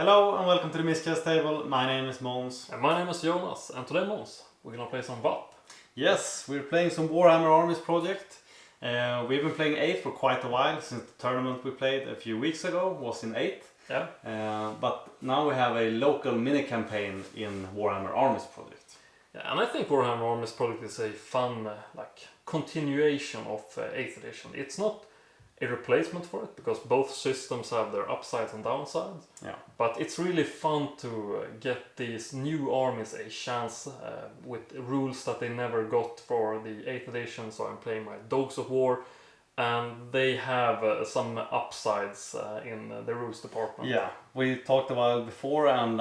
Hello and welcome to the Mischess table. My name is Måns. And my name is Jonas, and today Måns, we're gonna play some VAP. Yes, we're playing some Warhammer Armies Project. We've been playing 8 for quite a while, since the tournament we played a few weeks ago was in 8. Yeah. But now we have a local mini-campaign in Warhammer Armies Project. Yeah, and I think Warhammer Armies Project is a fun continuation of 8th edition. It's not a replacement for it, because both systems have their upsides and downsides. Yeah. But it's really fun to get these new armies a chance with rules that they never got for the 8th edition. So I'm playing my Dogs of War, and they have some upsides in the rules department. Yeah, we talked about it before, and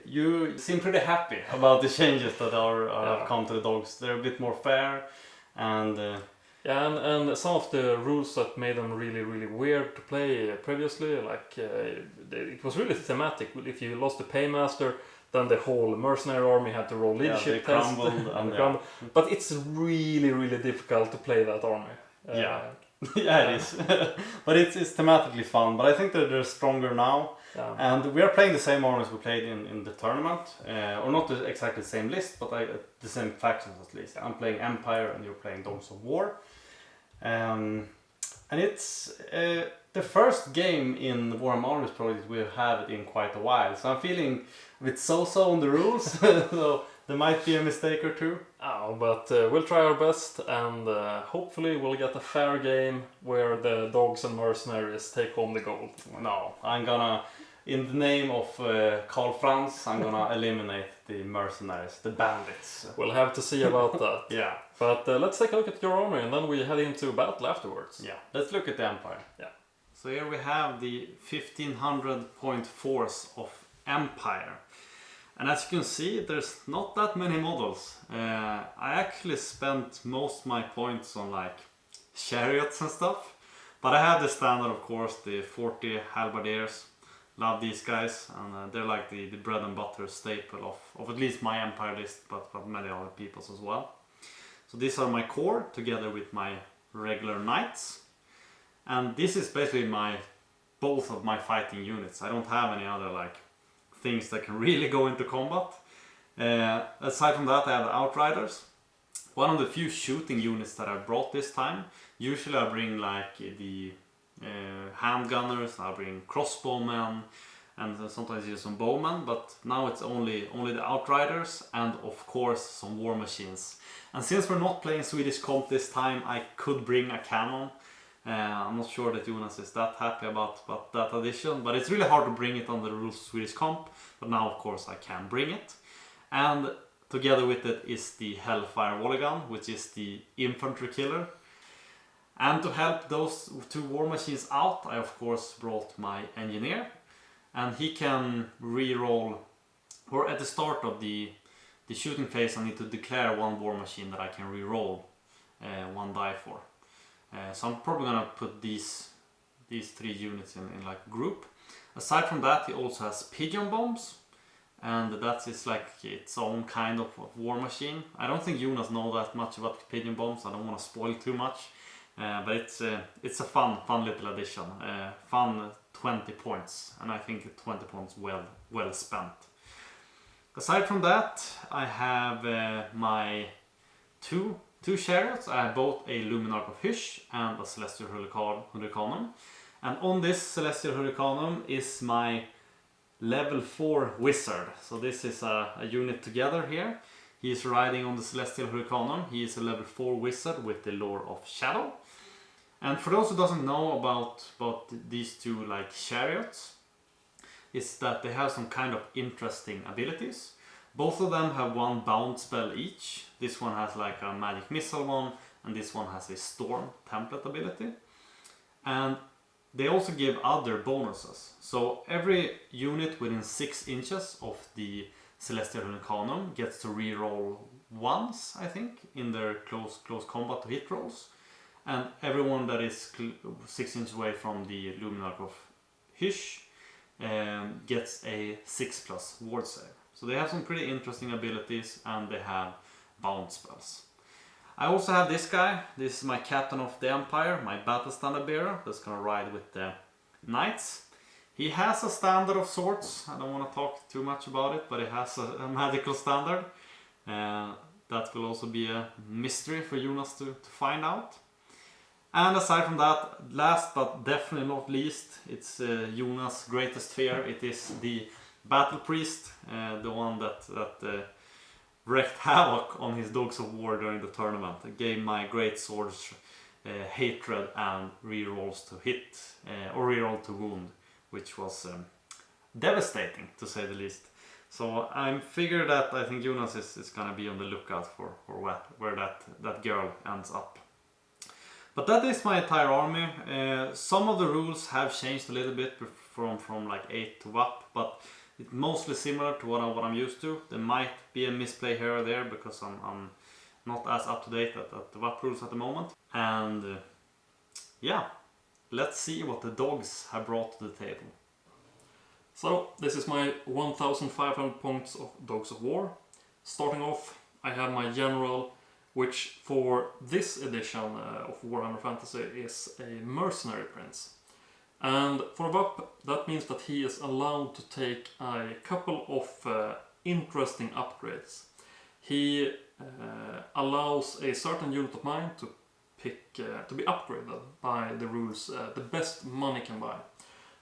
you seem pretty happy about the changes that have come to the dogs. They're a bit more fair, and and some of the rules that made them really weird to play previously, it was really thematic. If you lost the paymaster, then the whole mercenary army had to roll leadership test. Crumbled. But it's really difficult to play that army. Yeah, it is. But it's thematically fun. But I think that they're stronger now. Yeah. And we are playing the same armies we played in the tournament. Or not exactly the same list, but the same factions at least. I'm playing Empire and you're playing Dogs of War. And it's the first game in the Warhammer Armies Project we've had in quite a while. So I'm feeling a bit so-so on the rules. So there might be a mistake or two. Oh, but we'll try our best, and hopefully we'll get a fair game where the dogs and mercenaries take home the gold. No, I'm gonna, in the name of Karl Franz, I'm gonna eliminate the mercenaries, the bandits. We'll have to see about that. Yeah. But let's take a look at your army, and then we head into battle afterwards. Yeah, let's look at the Empire. Yeah. So here we have the 1500 point force of Empire. And as you can see, there's not that many models. I actually spent most of my points on chariots and stuff. But I have the standard, of course, the 40 halberdiers. Love these guys, and they're like the bread and butter staple of at least my Empire list, but many other people's as well. So these are my core, together with my regular knights. And this is basically both of my fighting units. I don't have any other things that can really go into combat. Aside from that, I have the Outriders. One of the few shooting units that I brought this time. Usually I bring the handgunners, I bring crossbowmen, and sometimes use some bowmen, but now it's only the Outriders and of course some war machines. And since we're not playing Swedish comp this time, I could bring a cannon. I'm not sure that Jonas is that happy about that addition, but it's really hard to bring it on the rules of Swedish comp, but now of course I can bring it. And together with it is the Hellfire volley gun, which is the infantry killer. And to help those two war machines out, I of course brought my engineer, and he can re-roll, or at the start of the shooting phase I need to declare one war machine that I can re-roll one die for. So I'm probably gonna put these three units in group. Aside from that, he also has pigeon bombs, and that is its own kind of war machine. I don't think Jonas knows that much about pigeon bombs. I don't want to spoil too much, but it's a fun little addition. Fun 20 points, and I think 20 points well spent. Aside from that, I have my two chariots. I have both a Luminarch of Hysh and a Celestial Hurricanum. And on this Celestial Hurricanum is my level 4 wizard. So this is a unit together here. He is riding on the Celestial Hurricanum. He is a level 4 wizard with the Lore of Shadow. And for those who doesn't know about these two chariots, is that they have some kind of interesting abilities. Both of them have one bound spell each. This one has a magic missile one, and this one has a storm template ability. And they also give other bonuses. So every unit within 6 inches of the Celestial Hurricanum gets to reroll once, I think, in their close combat to hit rolls. And everyone that is 6 inches away from the Luminarch of Hysh gets a 6+ ward save. So they have some pretty interesting abilities, and they have bound spells. I also have this guy. This is my captain of the Empire, my battle standard bearer, that's gonna ride with the knights. He has a standard of sorts. I don't want to talk too much about it, but he has a magical standard. That will also be a mystery for Jonas to find out. And aside from that, last but definitely not least, it's Jonas' greatest fear. It is the Battle Priest, the one that wreaked havoc on his Dogs of War during the tournament. It gave my great swords hatred and rerolls to hit, or reroll to wound, which was devastating to say the least. So I figure that I think Jonas is gonna be on the lookout for where that girl ends up. But that is my entire army. Some of the rules have changed a little bit from like 8 to WAP, but it's mostly similar to what I'm used to. There might be a misplay here or there because I'm not as up to date at the WAP rules at the moment. And yeah, let's see what the dogs have brought to the table. So this is my 1500 points of Dogs of War. Starting off, I have my general, which for this edition of Warhammer Fantasy is a mercenary prince. And for VAP, that means that he is allowed to take a couple of interesting upgrades. He allows a certain unit of mine to be upgraded by the rules, the best money can buy.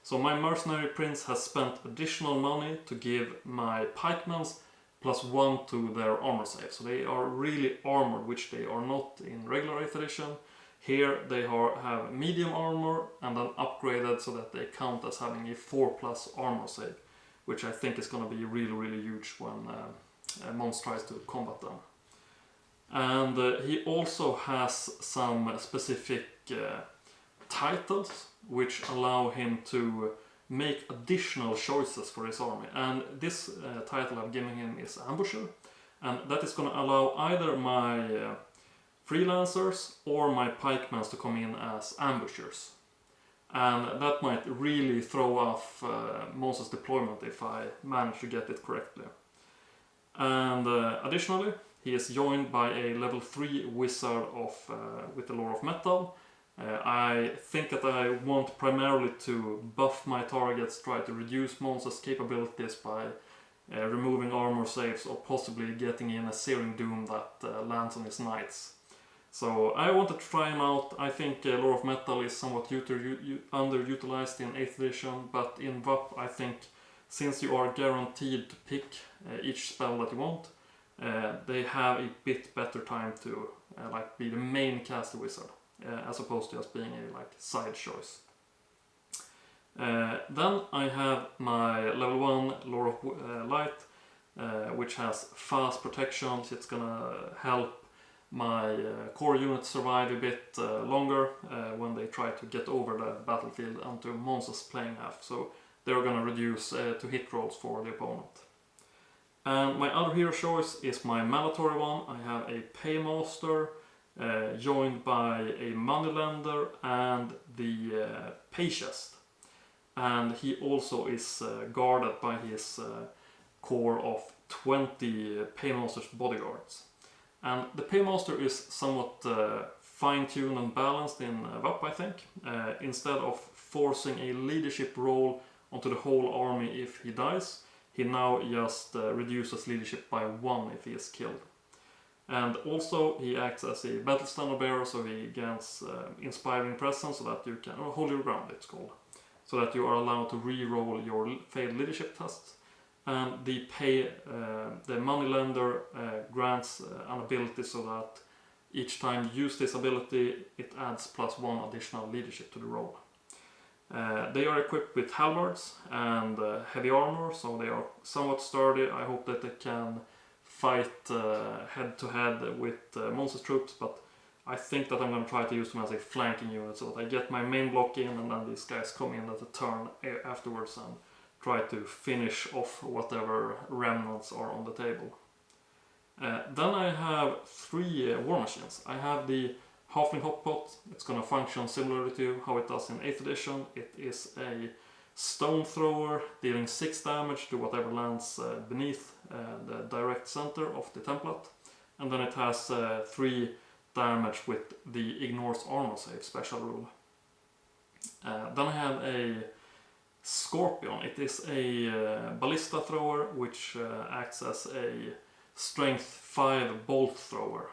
So my mercenary prince has spent additional money to give my pikemans +1 to their armor save. So they are really armored, which they are not in regular 8th edition. Here they have medium armor and then upgraded so that they count as having a 4+ armor save, which I think is going to be really, really huge when Mons tries to combat them. And he also has some specific titles which allow him to make additional choices for his army. And this title I'm giving him is Ambusher, and that is going to allow either my freelancers or my pikemans to come in as ambushers. And that might really throw off Mons' deployment if I manage to get it correctly. And additionally, he is joined by a level 3 wizard with the lore of metal. I think that I want primarily to buff my targets, try to reduce Mons' capabilities by removing armor saves or possibly getting in a Searing Doom that lands on his knights. So I wanted to try him out. I think Lore of Metal is somewhat underutilized in 8th edition, but in VAP I think since you are guaranteed to pick each spell that you want, they have a bit better time to be the main caster wizard. As opposed to just being a side choice. Then I have my level 1 Lore of Light, which has fast protections. It's gonna help my core units survive a bit longer when they try to get over the battlefield onto Mons' playing half. So they're gonna reduce to hit rolls for the opponent. And my other hero choice is my mandatory one. I have a Paymaster, joined by a moneylender and the pay chest, and he also is guarded by his core of 20 Paymaster's bodyguards. And the Paymaster is somewhat fine-tuned and balanced in VAP, I think. Instead of forcing a leadership role onto the whole army if he dies, he now just reduces leadership by 1 if he is killed. And also he acts as a battle standard bearer, so he gains inspiring presence, so that you can, or hold your ground it's called, so that you are allowed to re-roll your failed leadership tests. And the moneylender grants an ability so that each time you use this ability it adds +1 additional leadership to the roll. They are equipped with halberds and heavy armor, so they are somewhat sturdy. I hope that they can fight head to head with Mons' troops, but I think that I'm going to try to use them as a flanking unit so that I get my main block in and then these guys come in at a turn afterwards and try to finish off whatever remnants are on the table. Then I have 3 war machines. I have the Halfling Hotpot. It's going to function similarly to how it does in 8th edition. It is a stone thrower dealing 6 damage to whatever lands beneath the direct center of the template, and then it has 3 damage with the ignores armor save special rule. Then I have a Scorpion. It is a ballista thrower which acts as a strength 5 bolt thrower,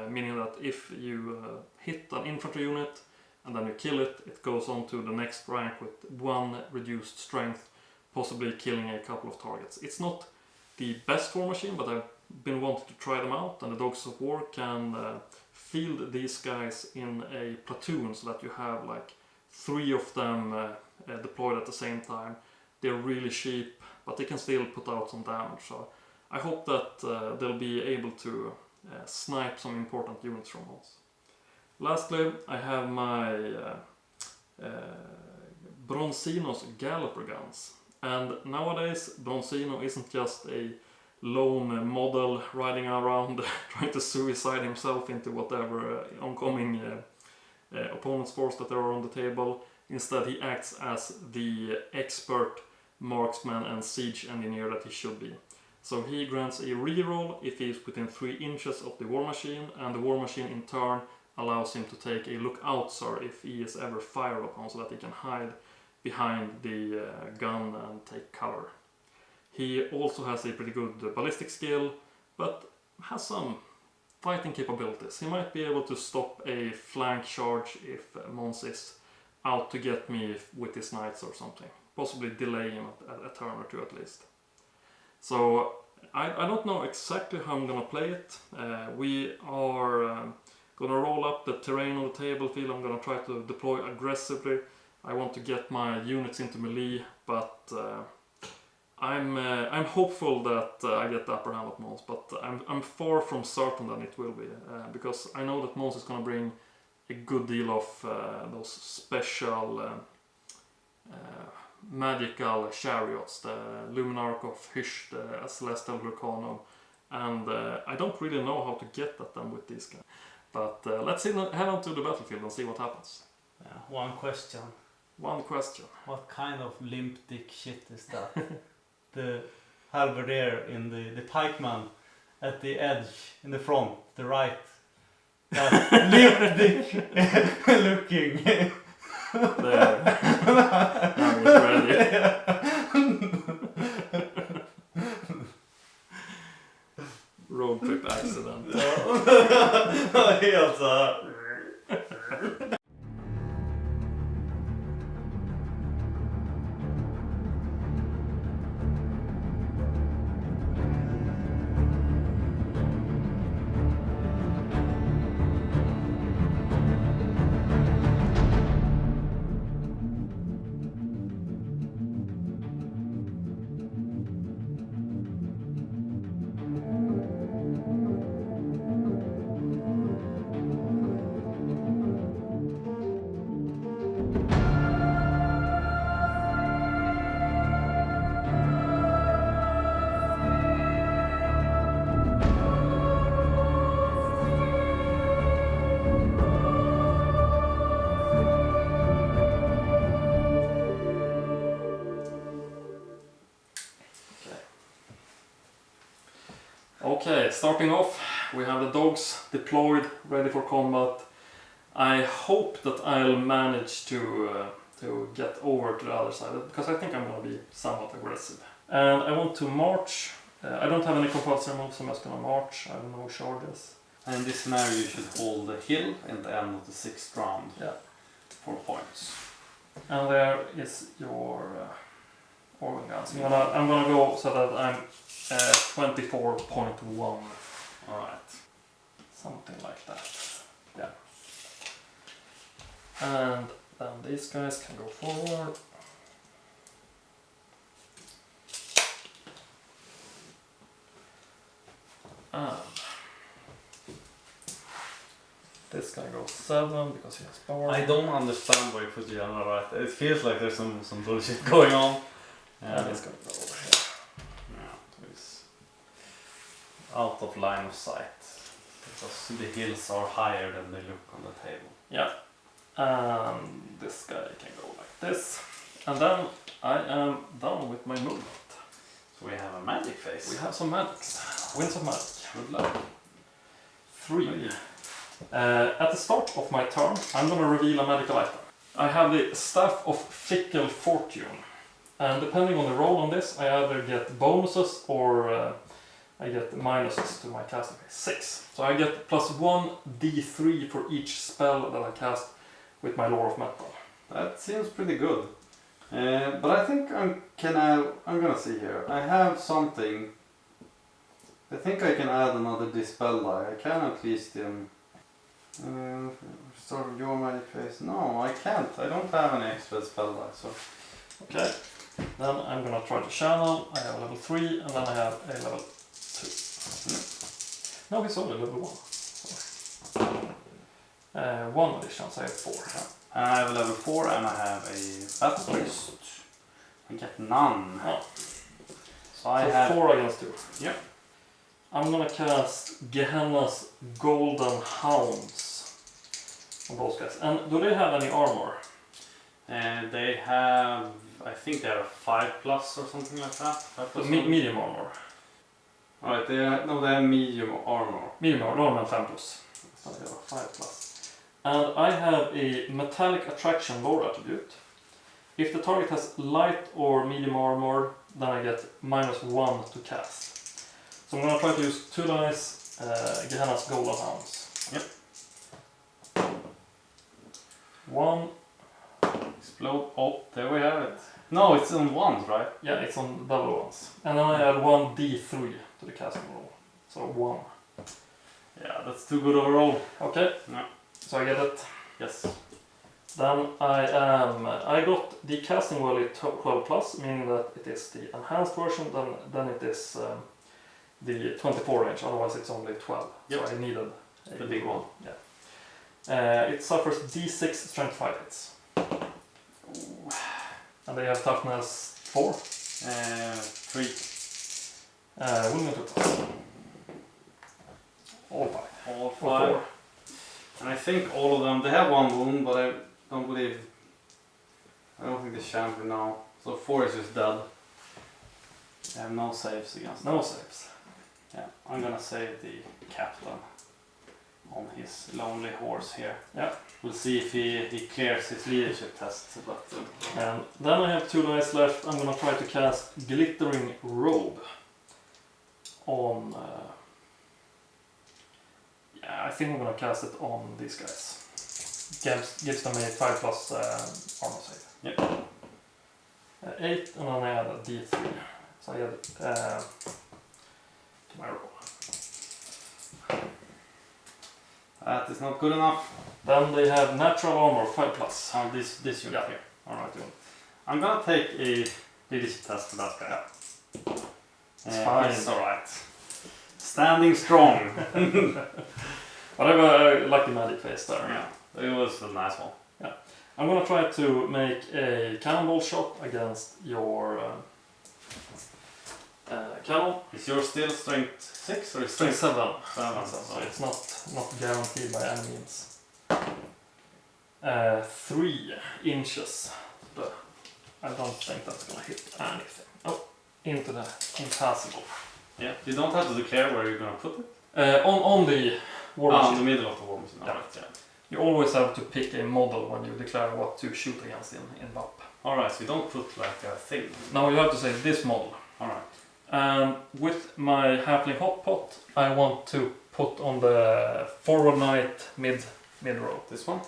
meaning that if you hit an infantry unit and then you kill it, it goes on to the next rank with 1 reduced strength, possibly killing a couple of targets. It's not the best war machine, but I've been wanting to try them out, and the Dogs of War can field these guys in a platoon so that you have like 3 of them deployed at the same time. They're really cheap, but they can still put out some damage, so I hope that they'll be able to snipe some important units from us. Lastly, I have my Bronzino's Galloper guns, and nowadays Bronzino isn't just a lone model riding around trying to suicide himself into whatever oncoming opponent's force that there are on the table. Instead, he acts as the expert marksman and siege engineer that he should be. So he grants a reroll if he is within 3 inches of the war machine, and the war machine in turn allows him to take a look out sir if he is ever fired upon, so that he can hide behind the gun and take cover. He also has a pretty good ballistic skill, but has some fighting capabilities. He might be able to stop a flank charge if Mons is out to get me with his knights or something. Possibly delay him a turn or 2 at least. So I don't know exactly how I'm gonna play it. We are gonna roll up the terrain on the table field. I'm gonna try to deploy aggressively. I want to get my units into melee, but I'm hopeful that I get the upper hand of Mons, but I'm far from certain that it will be, because I know that Mons is gonna bring a good deal of those special magical chariots, the Luminarch of Hysh, the Celestial Vulcanum, and I don't really know how to get at them with these guys. But let's head on to the battlefield and see what happens. One question. One question. What kind of limp dick shit is that? The halberdier in the pikeman at the edge, in the front, the right. That limp dick looking. There. Now he's ready. Road trip accident. Helt så. Okay, starting off, we have the dogs deployed, ready for combat. I hope that I'll manage to get over to the other side, because I think I'm going to be somewhat aggressive. And I want to march. I don't have any compulsory moves, I'm just going to march. I have no charges. And in this scenario you should hold the hill in the end of the 6th round. Yeah. 4 points. And there is your organ guns. I'm gonna go so that I'm 24.1. Alright. Something like that. Yeah. And then these guys can go forward. And this guy goes 7 because he has power. I don't understand why you put the on the right. It feels like there's some bullshit going on. And it's gonna go over here. Yeah, it's out of line of sight. Because the hills are higher than they look on the table. Yeah. And this guy can go like this. And then I am done with my movement. So we have a magic phase. We have some magics. Winds of magic. Good luck. 3. At the start of my turn, I'm going to reveal a magical item. I have the Staff of Fickle Fortune. And depending on the roll on this, I either get bonuses or I get minuses to my casting phase. 6. So I get plus 1 d3 for each spell that I cast with my Lore of Metal. That seems pretty good. But I think I'm gonna see here. I have something. I think I can add another dispel die. I can at least start with your magic phase. No, I can't. I don't have any extra spell die. So Okay. Then I'm gonna try to channel. I have a level 3 and then I have a level 2. No, it's only level 1. Sorry. 1 addition, so I have 4. I have a level 4 and I have a battle priest. I get none. Oh. So I have 4 against 2. Yep. I'm gonna cast Gehenna's Golden Hounds on those guys. And do they have any armor? And they have, I think they have 5+ or something like that. Medium armor. Alright, they have medium armor. Medium armor, no, 5+. So they have 5+. And I have a metallic attraction lore attribute. If the target has light or medium armor, then I get -1 to cast. So I'm gonna try to use 2 dice, Gehenna's Golden Hounds. Yep. 1. Explode. Oh, there we have it. No, it's on ones, right? Yeah, it's on double ones. And then I add 1 d3 to the casting roll. So 1. Yeah, that's too good of a roll. Okay. No. So I get it. Yes. Then I got the casting value 12+, meaning that it is the enhanced version, then it is the 24 range, otherwise it's only 12. Yep. So I needed The big one. Yeah. It suffers d6 strength 5 hits. And they have toughness 4. 3. Wounding 2+. All 5. All 5. Or 4. And I think all of them, they have 1 wound, but I don't think the champion now. So 4 is just dead. They have no saves against No them. saves. Yeah, I'm gonna save the captain on his lonely horse here. Yeah. We'll see if he clears his leadership test. But And then I have 2 dice left. I'm gonna try to cast Glittering Robe on. I think I'm gonna cast it on these guys. Gives them a 5+ armor save. Yep. 8, and then I add a d3. So I add to my roll. that is not good enough. Then they have natural armor 5+. Oh, this unit Yeah. here. Alright, I'm gonna take a leadership test for that guy. It's fine. It's alright. Standing strong. But I have a lucky magic face there. Yeah, it was a nice one. I'm gonna try to make a cannonball shot against your cannon. Is yours still strength 6 or is Strength 7. 7? So it's not guaranteed by any means. 3 inches. But I don't think that's gonna hit anything. Oh, into the impassable. Yeah, you don't have to declare where you're gonna put it. On the war In machine. the middle of the war machine. Yeah. Alright, yeah. You always have to pick a model when you declare what to shoot against in VAP. Alright, so you don't put like a thing. Now you have to say this model. Alright. And with my halfling hot pot, I want to put on the forward knight mid row. This one?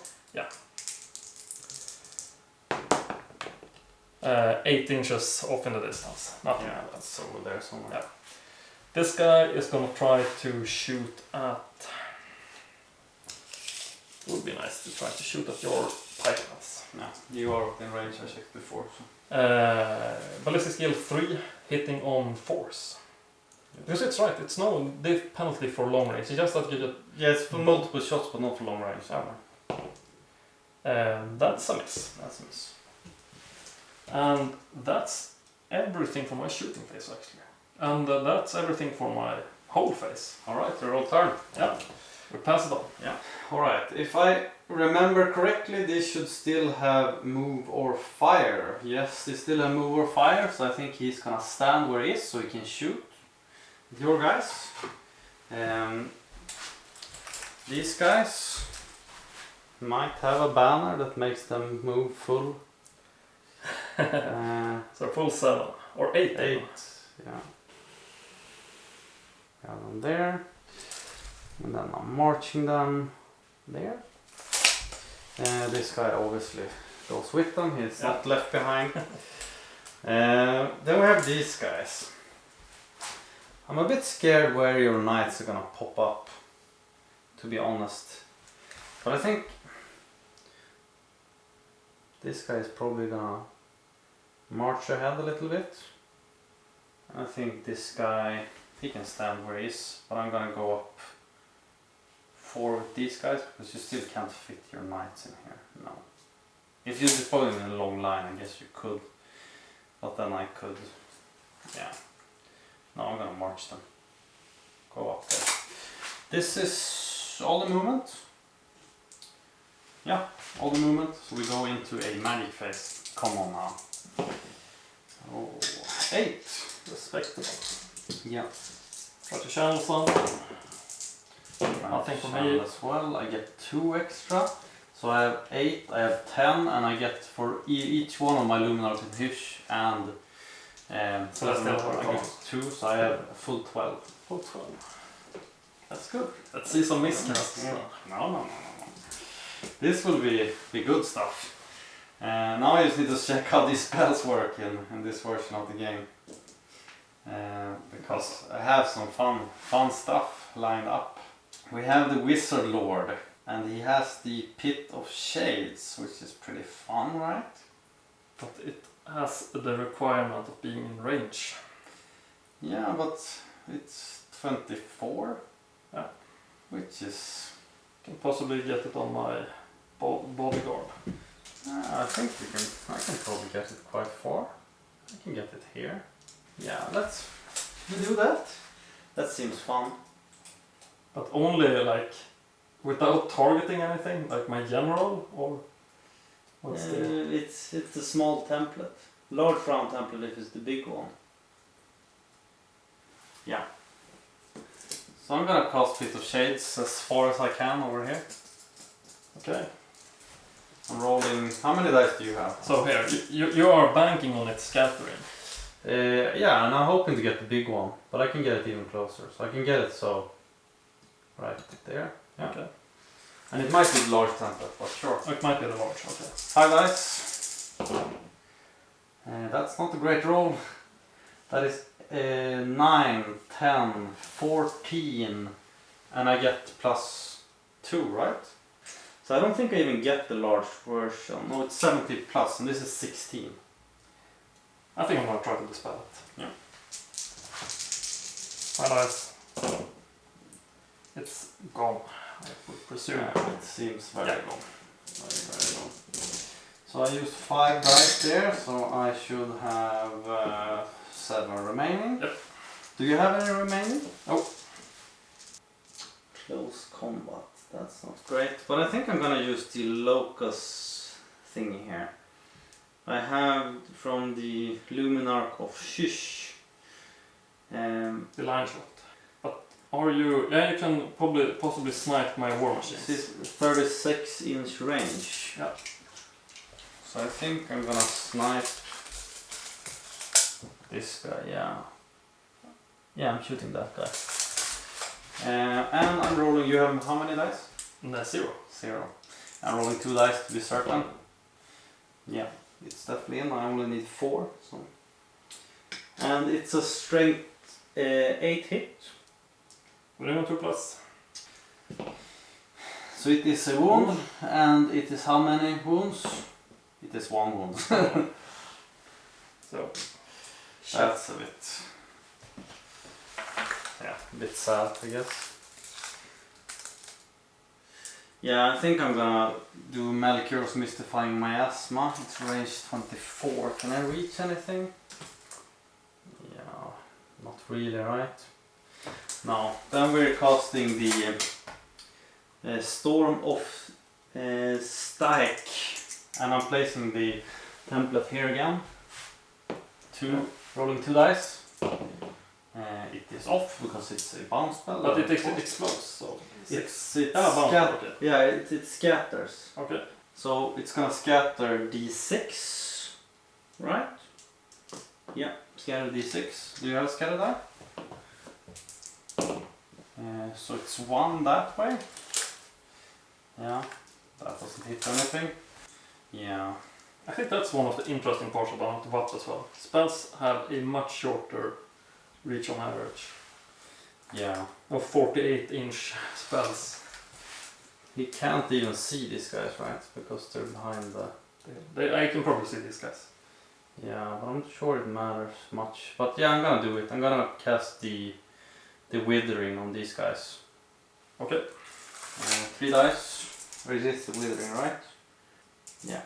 8 inches off in the distance. Nothing happens. So over there somewhere. Yeah. This guy is gonna try to shoot at. It would be nice to try to shoot at your pikeman's. Yeah, you are within range, I checked before. So. Ballistic skill 3, hitting on force. Because it's right, it's no diff penalty for long range. It's just that you get. Yeah, it's for multiple shots, but not for long range. That's a miss. That's a miss. And that's everything for my shooting phase actually. And that's everything for my whole phase. Alright, your roll turn. Yeah, we pass it on. Alright, if I remember correctly, this should still have move or fire. Yes, they still have move or fire, so I think he's gonna stand where he is so he can shoot with your guys. These guys might have a banner that makes them move full So full 7 or 8. 8. Yeah. Got them there. And then I'm marching them there. This guy obviously goes with them. He's not left behind. Then we have these guys. I'm a bit scared where your knights are gonna pop up, to be honest. But I think this guy is probably gonna march ahead a little bit. I think this guy, he can stand where he is, but I'm gonna go up forward with these guys because you still can't fit your knights in here. No. If you deploy them in a long line, I guess you could. But then I could, yeah. No, I'm gonna march them. Go up there. This is all the movement. Yeah, all the movement. So we go into a magic phase. Come on now. Oh, 8. Respectable. Yeah. Try to channel some. Nothing for me. As well. I get 2 extra. So I have 8, I have 10, and I get for each one of my Luminar Hysh and Celestial I get 2, so I have a full 12. Full 12. That's good. Let's see some miscasts. No. This will be good stuff. Now I just need to check how these spells work in this version of the game. Because I have some fun stuff lined up. We have the Wizard Lord, and he has the Pit of Shades, which is pretty fun, right? But it has the requirement of being in range. Yeah, but it's 24. Yeah. Which is... Can possibly get it on my bodyguard. I think I can probably get it quite far. I can get it here. Yeah, let's do that. That seems fun. But only like without targeting anything, like my general, or what's the... It's a small template. Large round template if it's the big one. Yeah. So I'm gonna cast Pit of Shades as far as I can over here. Okay. I'm rolling. How many dice do you have? So here, you are banking on it scattering. Yeah, and I'm hoping to get the big one, but I can get it even closer. So I can get it so right there. Yeah. Okay. And it might be the large template, but sure. Oh, it might be the large. Okay. 5 dice. That's not a great roll. That is 9, 10, 14, and I get +2, right? So I don't think I even get the large version. No, it's 70 plus, and this is 16. I think I'm gonna try to dispel it. Yeah. My dice. It's gone, I would presume. Yeah, it seems very Yeah. long. Very long. So I used 5 dice there, so I should have 7 remaining. Yep. Do you have any remaining? Oh. Close combat. That's not great, but I think I'm gonna use the locus thingy here. I have from the Luminarch of Hysh. The line shot. But are you... Yeah, you can possibly snipe my war machines. This is 36-inch range. Yeah. So I think I'm gonna snipe this guy, yeah. Yeah, I'm shooting that guy. And I'm rolling, you have how many dice? No, 0. 0. I'm rolling 2 dice to be certain. Yeah, it's definitely in, I only need 4. So. And it's a strength 8 hit. We're doing 2+. So it is a wound, and it is how many wounds? It is 1 wound. So, That's a bit... Yeah, a bit sad, I guess. Yeah, I think I'm gonna do Melchior's Mystifying Miasma. It's range 24. Can I reach anything? Yeah, not really, right? No. Then we're casting the Storm of Stack. And I'm placing the template here again. Rolling 2 dice. It is off because it's a bounce spell. but it explodes, so... It scatters. Okay. So it's gonna scatter d6 Right? Yeah, scatter d6. Do you have a scatter die? So it's 1 that way. Yeah, that doesn't hit anything. Yeah. I think that's one of the interesting parts about VAP as well. Spells have a much shorter reach on average. Yeah. Of 48-inch spells. He can't even see these guys, right? Because they're behind the... I can probably see these guys. Yeah, but I'm not sure it matters much. But yeah, I'm gonna do it. I'm gonna cast the withering on these guys. Okay. 3 dice. Resist the withering, right? Yeah.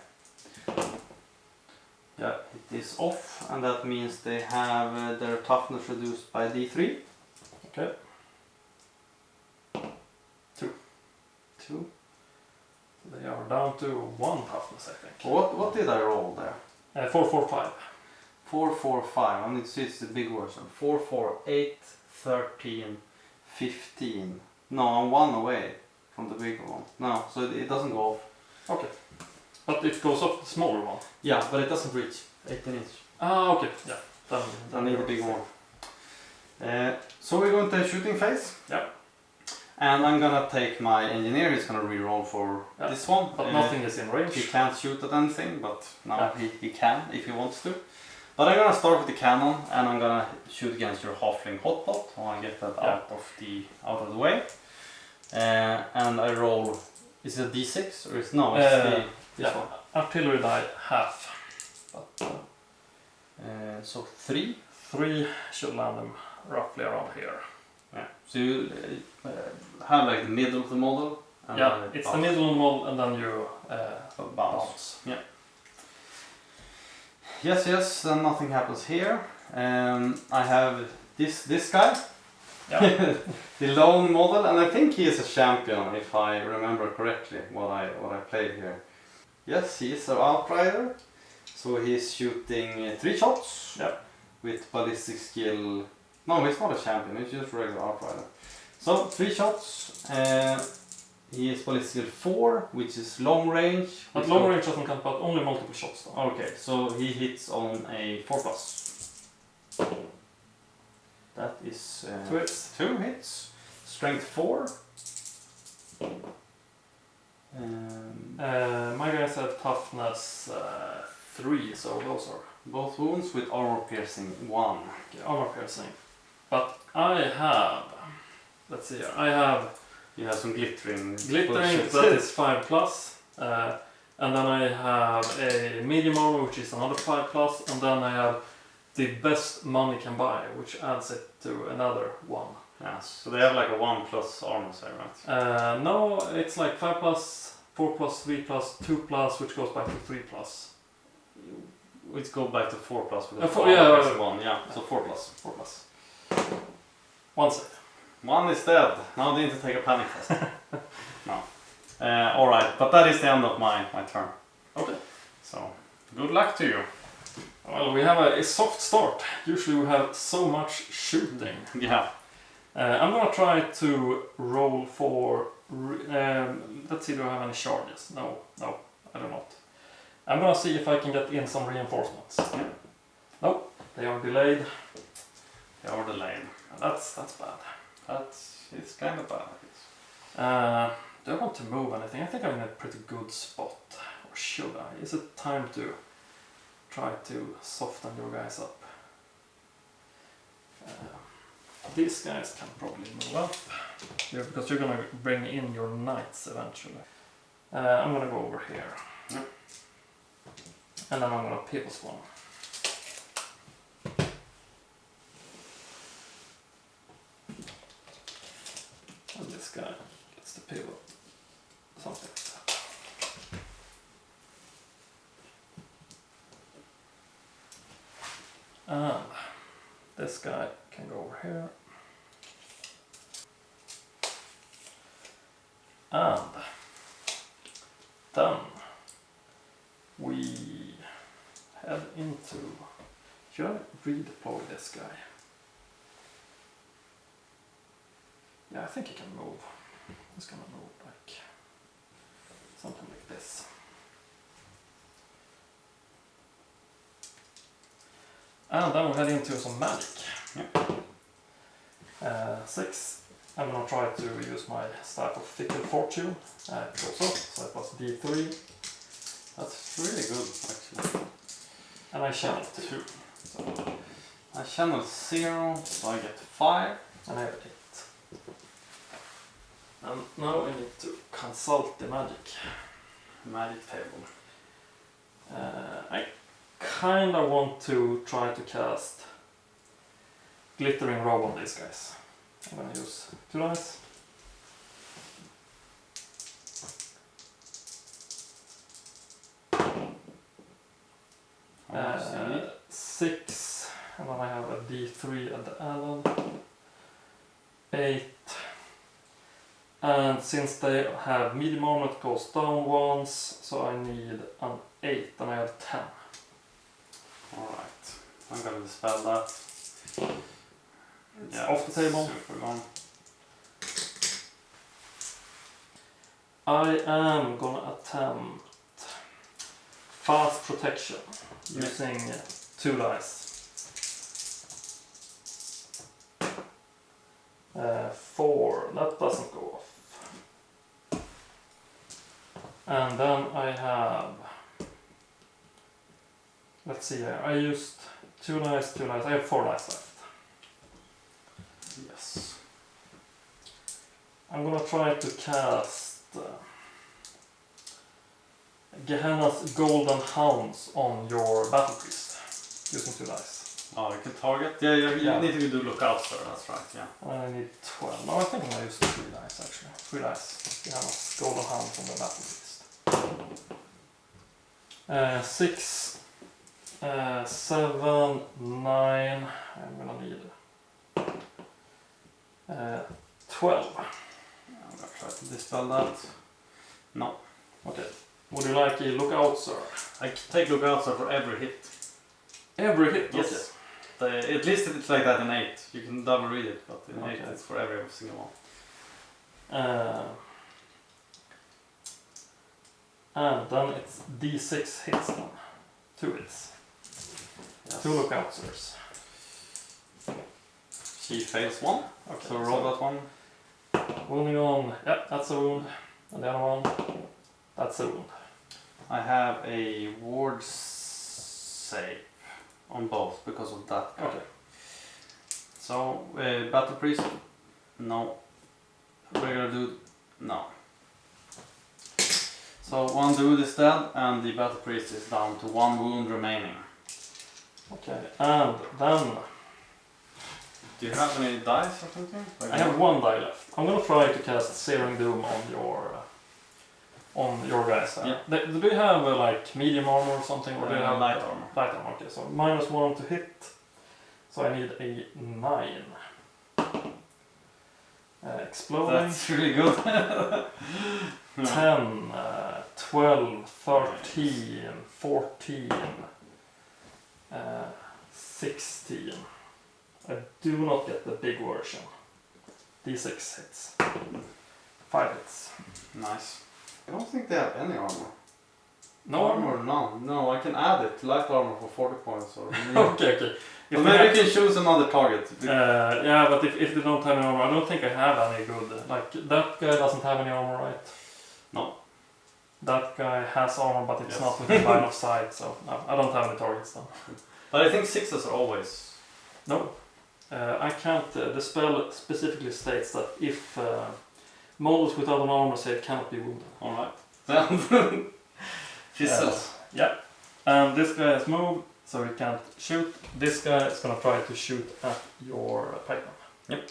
Yeah, it is off, and that means they have their toughness reduced by d3. Okay. 2. They are down to 1 toughness, I think. What did I roll there? 4, 4, 5. 4, 4, 5. I need to see it's the big version. 4, 4, 8, 13, 15. No, I'm 1 away from the bigger one. No, so it doesn't go off. Okay. But it goes off the smaller one. Yeah, but it doesn't reach 18 inch. Ah, okay. Yeah. I need a big one. So we're going to the shooting phase. Yeah. And I'm gonna take my engineer. He's gonna re-roll for this one. But nothing is in range. He can't shoot at anything, but now he can if he wants to. But I'm gonna start with the cannon, and I'm gonna shoot against your halfling hotpot. I wanna get that out of the way. And I roll. Is it a d6 or is no? It's this one. Artillery die half. But, so 3. 3 should land them roughly around here. Yeah. So you have like the middle of the model. And yeah, it's the middle of the model, and then you bounce. Yeah. Yes. Then nothing happens here. I have this guy. Yeah. The lone model, and I think he is a champion if I remember correctly what I played here. Yes, he is an outrider. So he's shooting 3 shots. Yeah. With ballistic skill. No, he's not a champion, he's just a regular outrider. So 3 shots. He is ballistic skill 4, which is long range. But long range doesn't count, but only multiple shots though. Okay, so he hits on a 4+. That is 2 hits. 2 hits. Strength 4. My guys have toughness 3, so those are Both wounds with armor piercing 1. armor piercing. But I have, let's see here, You have some glittering. glittering, that is 5+. And then I have a medium armor, which is another 5+. And then I have the best money can buy, which adds it to another 1. Yes, so they have like a 1+ armor set, right? No, it's like 5+, 4+, 3+, 2+, which goes back to 3+. Let's go back to 4+ because 4, yeah, is 1, yeah, so 4+. 4+. 1 sec. 1 is dead. Now they need to take a panic test. No. Alright, but that is the end of my turn. Okay. So, good luck to you. Well, we have a soft start. Usually we have so much shooting. Yeah. I'm gonna try to roll for. Let's see, do I have any charges? No, I do not. I'm gonna see if I can get in some reinforcements. Yeah. Nope, they are delayed. They are delayed. That's bad. It's kind of bad, I guess. Do I want to move anything? I think I'm in a pretty good spot. Or should I? Is it time to try to soften your guys up? These guys can probably move up. Yeah, because you're gonna bring in your knights eventually. I'm gonna go over here. Yep. And then I'm gonna pivot one. And this guy gets the pivot. Something like that. And this guy can go over here. And then we head into. Should I redeploy this guy? Yeah, I think he can move. He's gonna move like something like this. And then we head into some magic. Yeah. 6. I'm gonna try to use my Staff of Fickle Fortune. It goes up, so it was D3. That's really good, actually. And I channel 2. So I channel 0, so I get 5. And I have 8. And now I need to consult the magic. Magic table. I kinda want to try to cast Glittering Robe on these guys. I'm gonna use 2 dice. Uh, 6, and then I have a D3 at the add-on. 8. And since they have medium armor, it goes down once, so I need an 8, and I have 10. Alright, I'm gonna dispel that. It's off the table. Super gone. I am gonna attempt fast protection using 2 dice. 4, that doesn't go off. And then I have, let's see here, I used 2 dice, I have 4 dice left. Yes. I'm gonna try to cast Gehenna's Golden Hounds on your Battle Priest using 2 dice. Oh, you can target? Yeah, you Yeah. need to do lookout, sir, that's right, yeah. I need 12. No, I think I'm gonna use 3 dice actually. 3 dice. Gehenna's Golden Hounds on the Battle Priest. 6, 7, 9. I'm gonna need 12. I'm gonna try to dispel that. No. Okay. Would you like a lookout, sir? I can take lookout, sir, for every hit. Every hit? Yes. At least it's like that in 8. You can double read it, but in 8 Okay. it's for every single one. And then it's D6 hits then. 2 hits. Yes. 2 lookout, sirs. She fails 1, Okay, so roll that one. wounding on, yeah, that's a wound. And the other one, that's a wound. I have a ward save on both because of that guy. Okay. So, Battle Priest, no. Regular dude, no. So one dude is dead and the Battle Priest is down to 1 wound remaining. Okay, and then Do you have any dice or something? I have 1 die left. I'm gonna try to cast Searing Doom on your guys there. Yeah. Do they have like medium armor or something? Or do they have light armor. Light armor, okay. So -1 to hit. So I need a 9. Exploding. That's really good. 10, 12, 13, 14, 16. I do not get the big version. D6 hits. 5 hits. Nice. I don't think they have any armor. No armor? None. No, I can add it. Light armor for 40 points. Or Okay. If or they maybe have- you can choose another target. yeah, but if they don't have any armor, I don't think I have any good. Like, that guy doesn't have any armor, right? No. That guy has armor, but it's Yes. not within line of sight, so no, I don't have any targets then. But I think 6s are always. No. I can't. The spell specifically states that if models without an armor save cannot be wounded. Alright. Fizzles. Yeah. And this guy has moved, so he can't shoot. This guy is gonna try to shoot at your pikeman. Yep.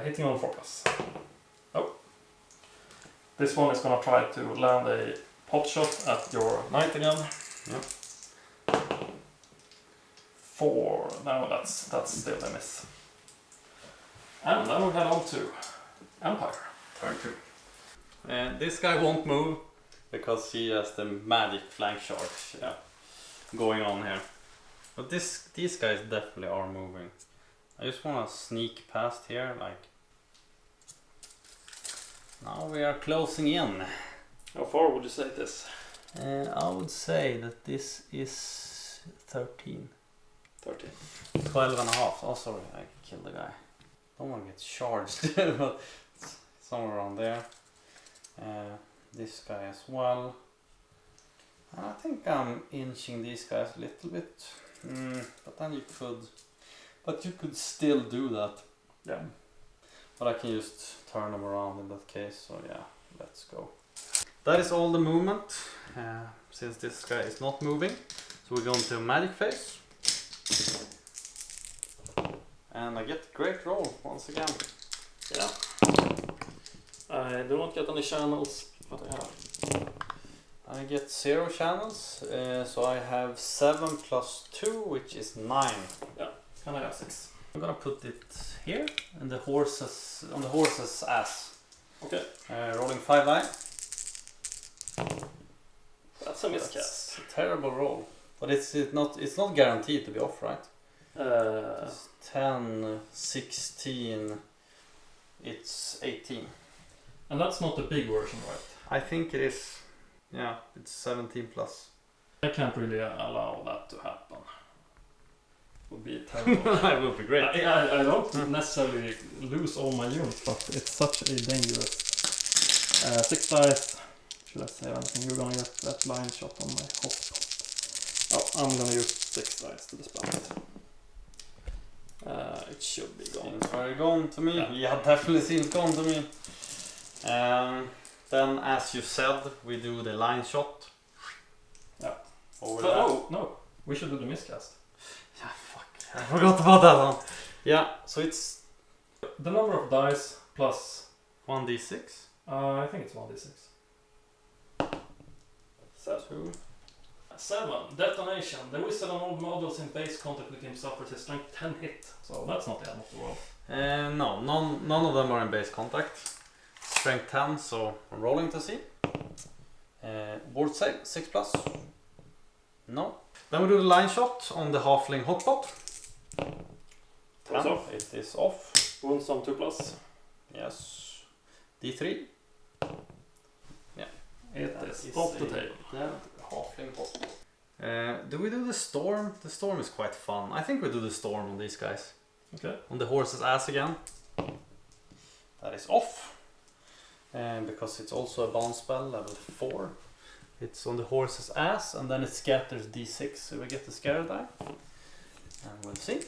Hitting on 4+. Oh. This one is gonna try to land a pot shot at your knight again. Yep. 4. No, that's still a miss. And then we head on to Empire. Turn 2. This guy won't move because he has the magic flank charge going on here. But these guys definitely are moving. I just want to sneak past here, like. Now we are closing in. How far would you say this? I would say that this is 13. 13. 12 and a half. Oh, sorry, I killed the guy. Don't want to get charged, but it's somewhere around there. This guy as well. I think I'm inching these guys a little bit. But then you could still do that. Yeah. But I can just turn them around in that case. So yeah, let's go. That is all the movement. Since this guy is not moving, so we're going to magic phase. And I get great roll once again. Yeah. I do not get any channels, but I have. I get 0 channels, so I have 7 plus 2, which is 9. Yeah, and I have 6. I'm gonna put it here in the horse's on the horse's ass. Okay. Rolling 5 die. That's a miscast. That's a terrible roll, but it's not guaranteed to be off, right? It's 10, 16. It's 18. And that's not the big version, right? I think it is. Yeah, it's 17 plus. I can't really allow that to happen. It would be terrible. It would be great. I don't necessarily lose all my units, but it's such a dangerous. 6 dice. Should I say anything? You're gonna get that line shot on my hotspot. Oh, I'm gonna use 6 dice to dispel it. It should be gone. Seems very gone to me. Yeah. Definitely seems gone to me. Then, as you said, we do the line shot. Yeah. Over So, that. oh, no. We should do the miscast. Yeah, fuck. I forgot about that one. Yeah, so it's The number of dice plus... 1d6. I think it's 1d6. 2. 7. Detonation. The wizard on all models in base contact with him suffers a strength 10 hit. So that's not the end of the world. No, none of them are in base contact. Strength 10, so I'm rolling to see. Board save, 6 plus. No. Then we do the line shot on the halfling hotspot. It's off. It is off. Wounds on 2 plus. Yes. D3. It That is off the table. Yeah, halfling hotspot. Do we do the storm? The storm is quite fun. I think we do the storm on these guys. Okay. On the horse's ass again. That is off. Because it's also a bounce spell, level 4. It's on the horse's ass and then it scatters d6. So we get the scatter die. And we'll see.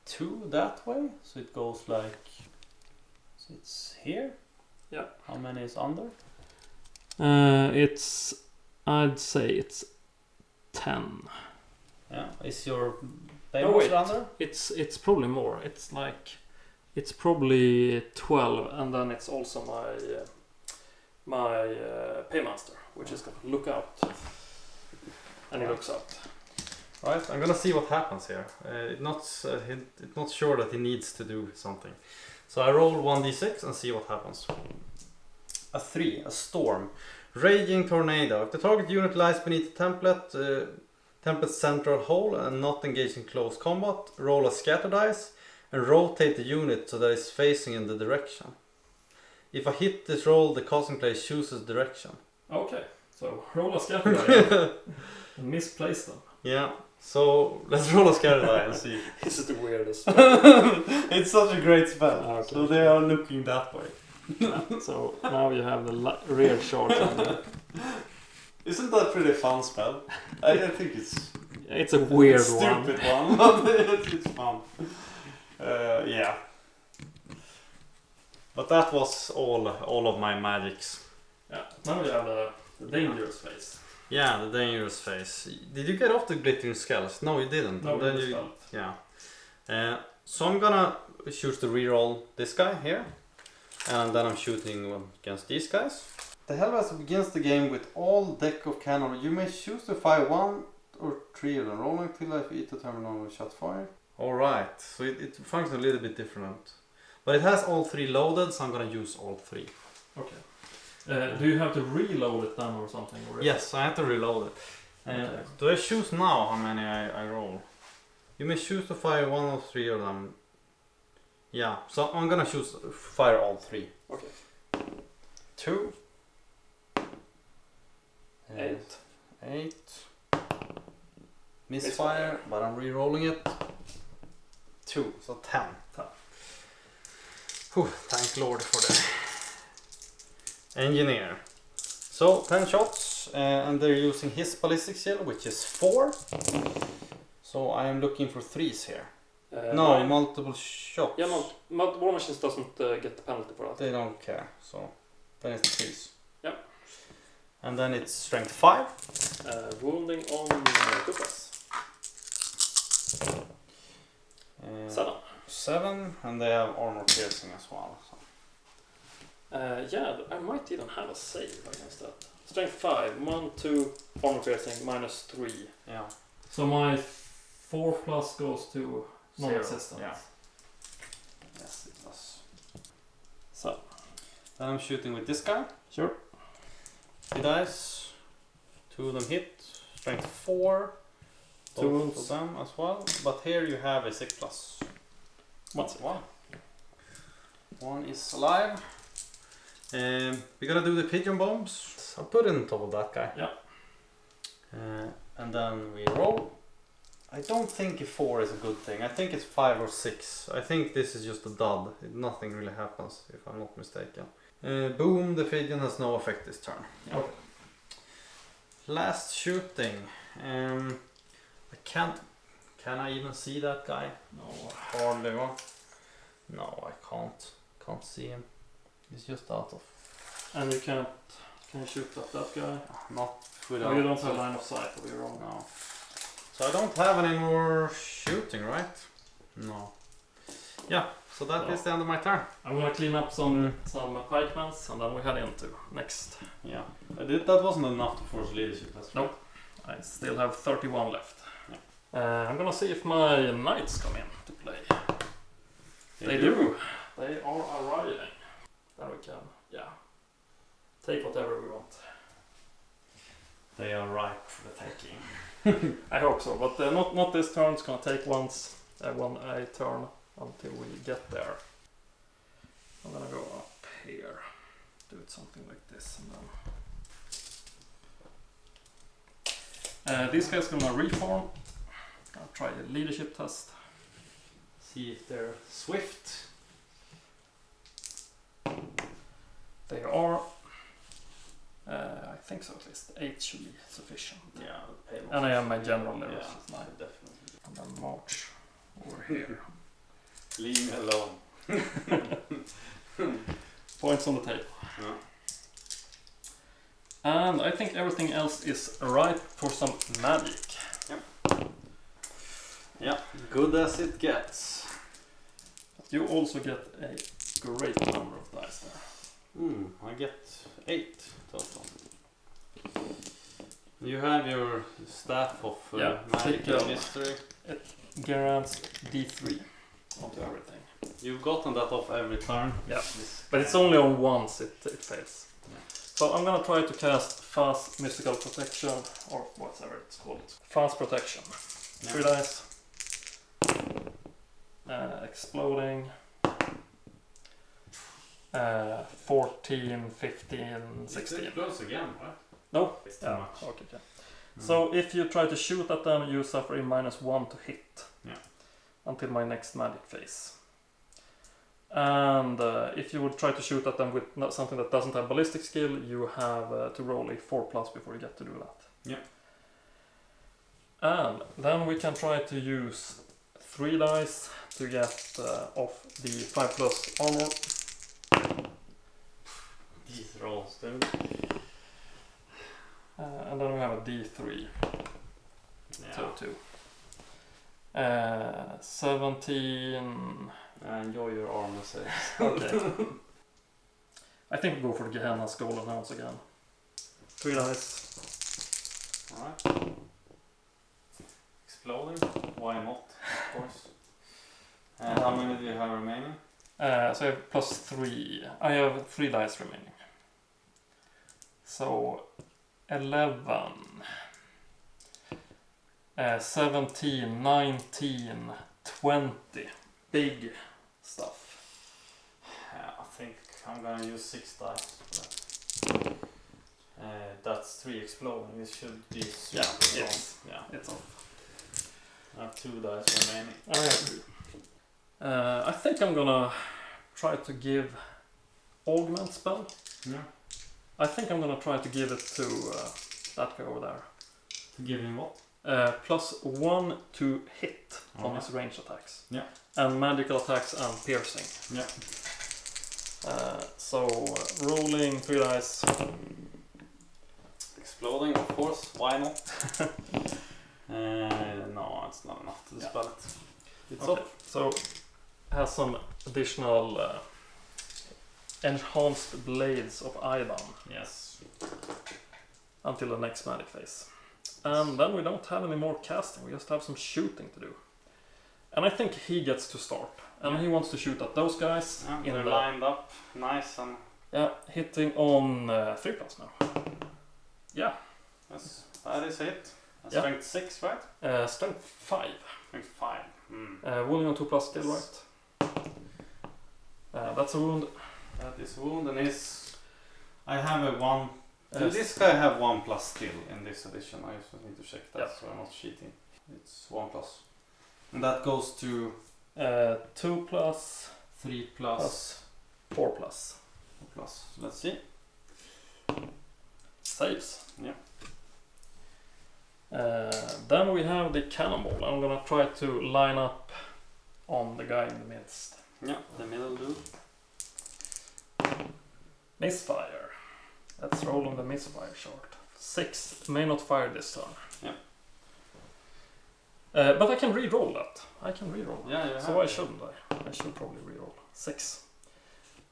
2 that way. So it goes like... So it's here. Yeah. How many is under? I'd say it's 10. Yeah. Is your Oh, wait. under? It's probably more. It's probably 12, and then it's also my paymaster, which is gonna look out, and he looks out. Right, I'm gonna see what happens here. It's not sure that he needs to do something. So I roll 1d6 and see what happens. A 3, a storm. Raging tornado. If the target unit lies beneath the template's central hole and not engaged in close combat, roll a scatter dice and rotate the unit so that it's facing in the direction. If I hit this roll, the casting player chooses direction. Okay, so roll a scatter die and misplace them. Yeah, so let's roll a scatter die and see. This is the weirdest. It's such a great spell. Okay. So they are looking that way. So now you have the rear charge on there. Isn't that a pretty fun spell? I think It's a weird it's one. stupid one, but it's fun. Yeah. But that was all of my magics. Yeah. Now you have the dangerous phase. Yeah, the dangerous phase. Did you get off the glittering skulls? No, you didn't. No, And then we you, dispelled. yeah. So I'm gonna choose to reroll this guy here. And then I'm shooting against these guys. The Hellraiser begins the game with all deck of cannon. You may choose to fire 1 or 3 of them. Roll until I eat the terminal shot fire. Alright, so it functions a little bit different. But it has all 3 loaded, so I'm gonna use all 3. Okay. Do you have to reload it then or something? Or Yes, I have to reload it. Okay. Do I choose now how many I roll? You may choose to fire 1 or 3 of them. Yeah, so I'm gonna choose fire all 3. Okay. 2. 8. 8. Misfire, but I'm re-rolling it. 2, so 10. 10. Whew, thank Lord for the engineer. So 10 shots, and they're using his ballistic skill, which is 4. So I am looking for 3s here. No, multiple shots. Yeah, no, War Machines doesn't get the penalty for that. They don't care, so then it's 3s. Yep. And then it's strength 5. Wounding on Kupas. 7. 7, and they have armor piercing as well. So. Yeah, I might even have a save against that. Strength 5, 1, 2, armor piercing, -3. Yeah. So my 4+ goes to non-existent. Yeah. Yes, it does. So. Then I'm shooting with this guy. Sure. 3 dice. 2 of them hit. Strength 4. 2 Both wounds. of them as well. But here you have a 6+. What's it? 1. 1 is alive. We gotta do the pigeon bombs. I'll put it on top of that guy. Yeah. And then we roll. I don't think a 4 is a good thing. I think it's 5 or 6. I think this is just a dud. Nothing really happens, if I'm not mistaken. Boom, the pigeon has no effect this turn. Okay. Last shooting. I can't. Can I even see that guy? No. Hardly one. No, I can't. Can't see him. He's just out of. And you can't. Can you shoot at that guy? Not No, without. you don't have line of sight of your own. No. So I don't have any more shooting, right? No. Yeah. So that is the end of my turn. I'm gonna clean up some pikemans and then we head into next. Yeah. That wasn't enough to force leadership. That's Nope. I still have 31 left. I'm gonna see if my knights come in to play. They do. They are arriving. Then we can, take whatever we want. They are ripe for the taking. I hope so, but not this turn. It's gonna take one turn until we get there. I'm gonna go up here, do it something like this, and then this guy's gonna reform. I'll try a leadership test. See if they're swift. They are. I think so at least. 8 should be sufficient. Yeah. And I have my general level. Yeah, It's 9. definitely. And then march over here. Leave me alone. Points on the table. Yeah. And I think everything else is ripe for some magic. Yeah. Good as it gets. You also get a great number of dice there. I get 8 total. You have your staff of magic take, and mystery. Grants D3 onto everything. You've gotten that off every turn. Yeah, but it's only on once it fails. Yeah. So I'm gonna try to cast Fast Mystical Protection, or whatever it's called. Fast Protection. 3 dice. Exploding. 14, 15, 16. It goes again, right? No? It's too much. Okay. So if you try to shoot at them, you suffer a -1 to hit. Yeah. Until my next magic phase. And if you would try to shoot at them with something that doesn't have ballistic skill, you have to roll a 4+ before you get to do that. Yeah. And then we can try to use 3 dice to get off the 5+ armor. These rolls, dude. And then we have a D3. Yeah. So 2. 17. Enjoy your armor saves. Okay. I think we'll go for the Gehenna Skull once again. 3 dice. Alright. Exploding. Why not? Of course. And how many do you have remaining? So I have +3. I have 3 dice remaining. So 11. 17, 19, 20. Big stuff. Yeah, I think I'm gonna use 6 dice for that. That's 3 exploding. It should be super strong. It's off. I have 2 dice remaining. I agree. I think I'm gonna try to give augment spell. Yeah. I think I'm gonna try to give it to that guy over there. To give him what? +1 to hit on Alright. his range attacks. Yeah. And magical attacks and piercing. Yeah. So rolling 3 dice. Exploding, of course. Why not? No, it's not enough to dispel it. It's Okay. up. So has some additional enhanced blades of Ivan Yes. until the next magic phase. And then we don't have any more casting, we just have some shooting to do. And I think he gets to start. And he wants to shoot at those guys. Yeah, they're lined up nice and... Yeah, hitting on 3+ now. Yeah. Yes, that is it. Yeah. Strength 6, right? Strength 5. Strength 5. Wounding on 2+ still, right? That's a wound. That is wound and is... I have a 1... Yes. This guy have 1+ still in this edition. I just need to check that Yeah. so I'm not cheating. It's 1+. And that goes to 2+, 3+, plus 4+. 4+. So let's see. Saves. Yeah. Then we have the cannonball. I'm gonna try to line up on the guy in the midst. Yeah, the middle dude. Misfire. Let's roll on the misfire short. 6. May not fire this turn. Yeah. But I can re-roll that. I can re-roll. Yeah, you So have why it. shouldn't I? I should probably re-roll. 6.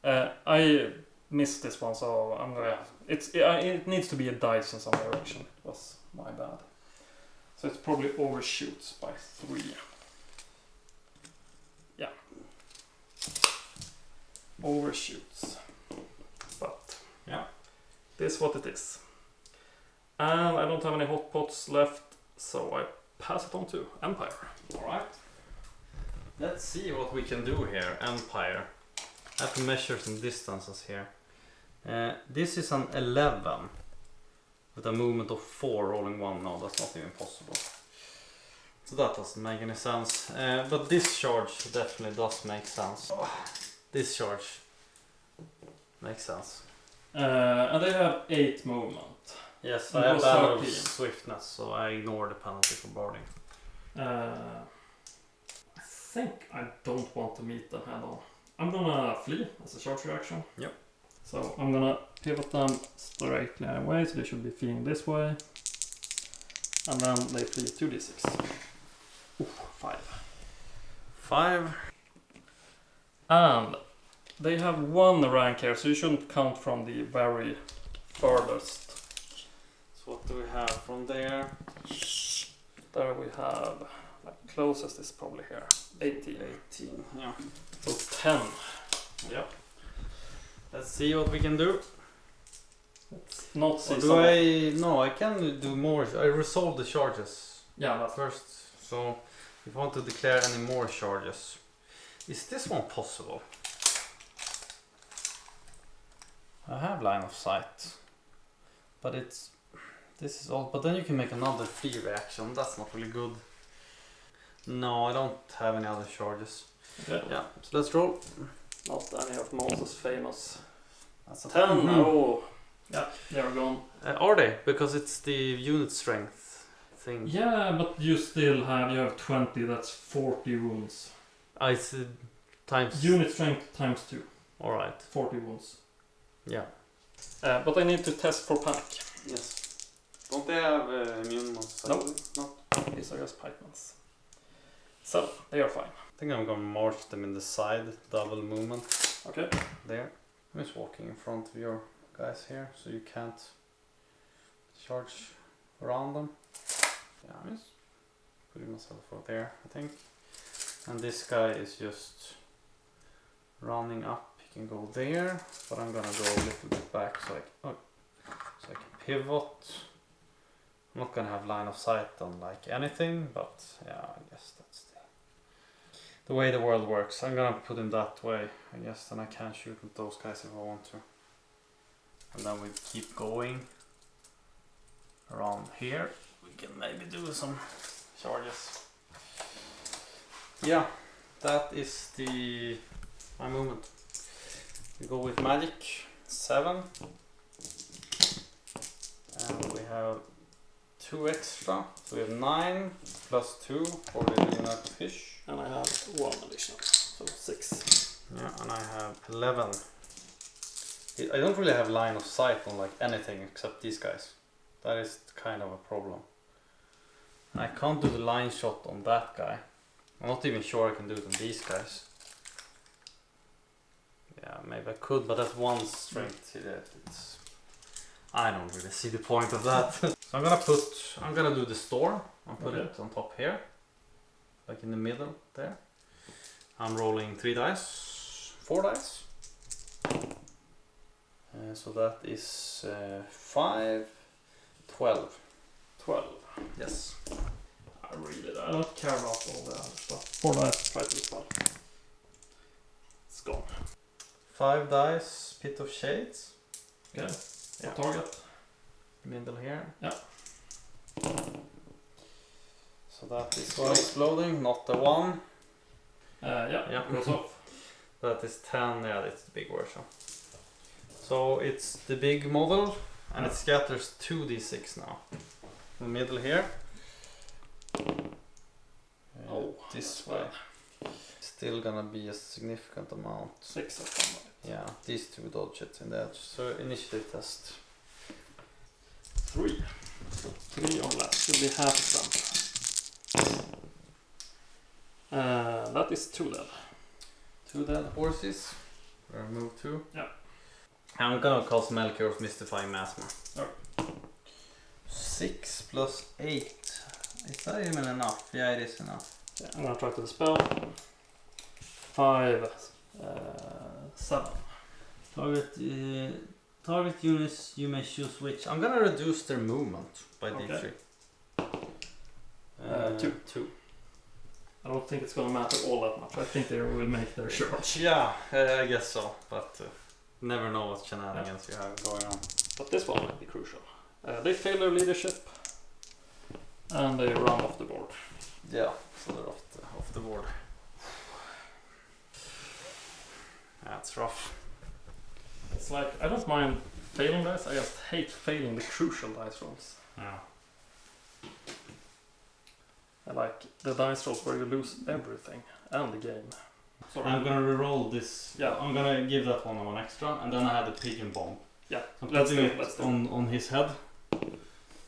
I missed this one, so I'm gonna. It needs to be a dice in some direction. It was my bad. So it probably overshoots by 3. Yeah. Overshoots. But Yeah. this is what it is. And I don't have any hot pots left, so I pass it on to Empire. Alright. Let's see what we can do here, Empire. I have to measure some distances here. This is an 11 with a movement of 4 rolling 1. No, that's not even possible. So that doesn't make any sense. But this charge definitely does make sense. This charge makes sense. And they have 8 movement. Yes, And I it have was that of 13. swiftness, so I ignore the penalty for boarding. I think I don't want to meet them head on. I'm gonna flee as a charge reaction. Yep. So I'm gonna pivot them straightly away, so they should be fleeing this way. And then they flee 2d6. Ooh, 5. 5. And they have 1 rank here, so you shouldn't count from the very furthest. So what do we have from there? There we have, like, closest is probably here, 18. 18, yeah. So 10. Yep. Let's see what we can do. Let's not see Or some- do I... No, I can do more. I resolve the charges Yeah, that's first. So if I want to declare any more charges. Is this one possible? I have line of sight. But it's... This is all... But then you can make another free reaction. That's not really good. No, I don't have any other charges. Okay. Yeah, so let's roll. Not any of Moses' famous. That's a 10. Oh. Yeah, they're gone. Are they? Because it's the unit strength thing. Yeah, but you still have, you have 20, that's 40 wounds. I see. Times. Unit strength times 2, Alright. 40 wounds. Yeah. But I need to test for panic. Yes. Don't they have immune ones? Nope. No. These are just pipemans. So, they are fine. I think I'm gonna march them in the side, double movement. Okay. There. I'm just walking in front of your guys here, so you can't charge around them. Yeah, I'm just putting myself over there, I think. And this guy is just running up. He can go there, but I'm gonna go a little bit back so I can pivot. I'm not gonna have line of sight on like anything, but yeah, I guess that's the way the world works. I'm gonna put him that way, I guess, then I can shoot at those guys if I want to. And then we keep going around here. We can maybe do some charges. yeah, that is my movement. We go with magic 7, and we have 2 extra, so we have 9 plus 2 for the United Fish. And I have 1 additional, so 6. Yeah, and I have 11. I don't really have line of sight on like anything except these guys. That is kind of a problem. And I can't do the line shot on that guy. I'm not even sure I can do it on these guys. Yeah, maybe I could, but that's 1 strength. I don't really see the point of that. So I'm gonna do the store and put it on top here, like in the middle there. I'm rolling 4 dice. So that is 5, 12. 12. Yes. I don't care about all the other stuff. 4 dice, try to dispel. It's gone. 5 dice, Pit of Shades. Okay. Yeah. Target. Middle here. Yeah. So that is one exploding, not the 1. Yeah, goes off. That is 10, yeah, it's the big version. So it's the big model, and it scatters 2d6 now. In the middle here. This way. Still gonna be a significant amount. 6 of them. Yeah, these 2 dodge it in the edge. So initiative test. 3. 3 or less. Should be half of them. That is 2 dead. 2 dead horses. Remove 2. Yeah. I'm gonna cast Melchior's Mystifying Masma. Alright. 6 plus 8. Is that even enough? Yeah, it is enough. Yeah, I'm gonna try to dispel. 5, 7. Target units you may choose which. I'm gonna reduce their movement by Okay. D3. 2. I don't think it's gonna matter all that much. I think they will make their charge. Yeah, I guess so. But never know what shenanigans you have going on. But this one might be crucial. They fail their leadership and they run off the board. Yeah, so they're off the board. That's rough. It's like, I don't mind failing dice, I just hate failing the crucial dice rolls. Yeah. I like the dice rolls where you lose everything and the game. Sorry. I'm gonna reroll this. Yeah. I'm gonna give that one extra, and then I had the pigeon bomb. Yeah, I'm let's putting do it it. on his head,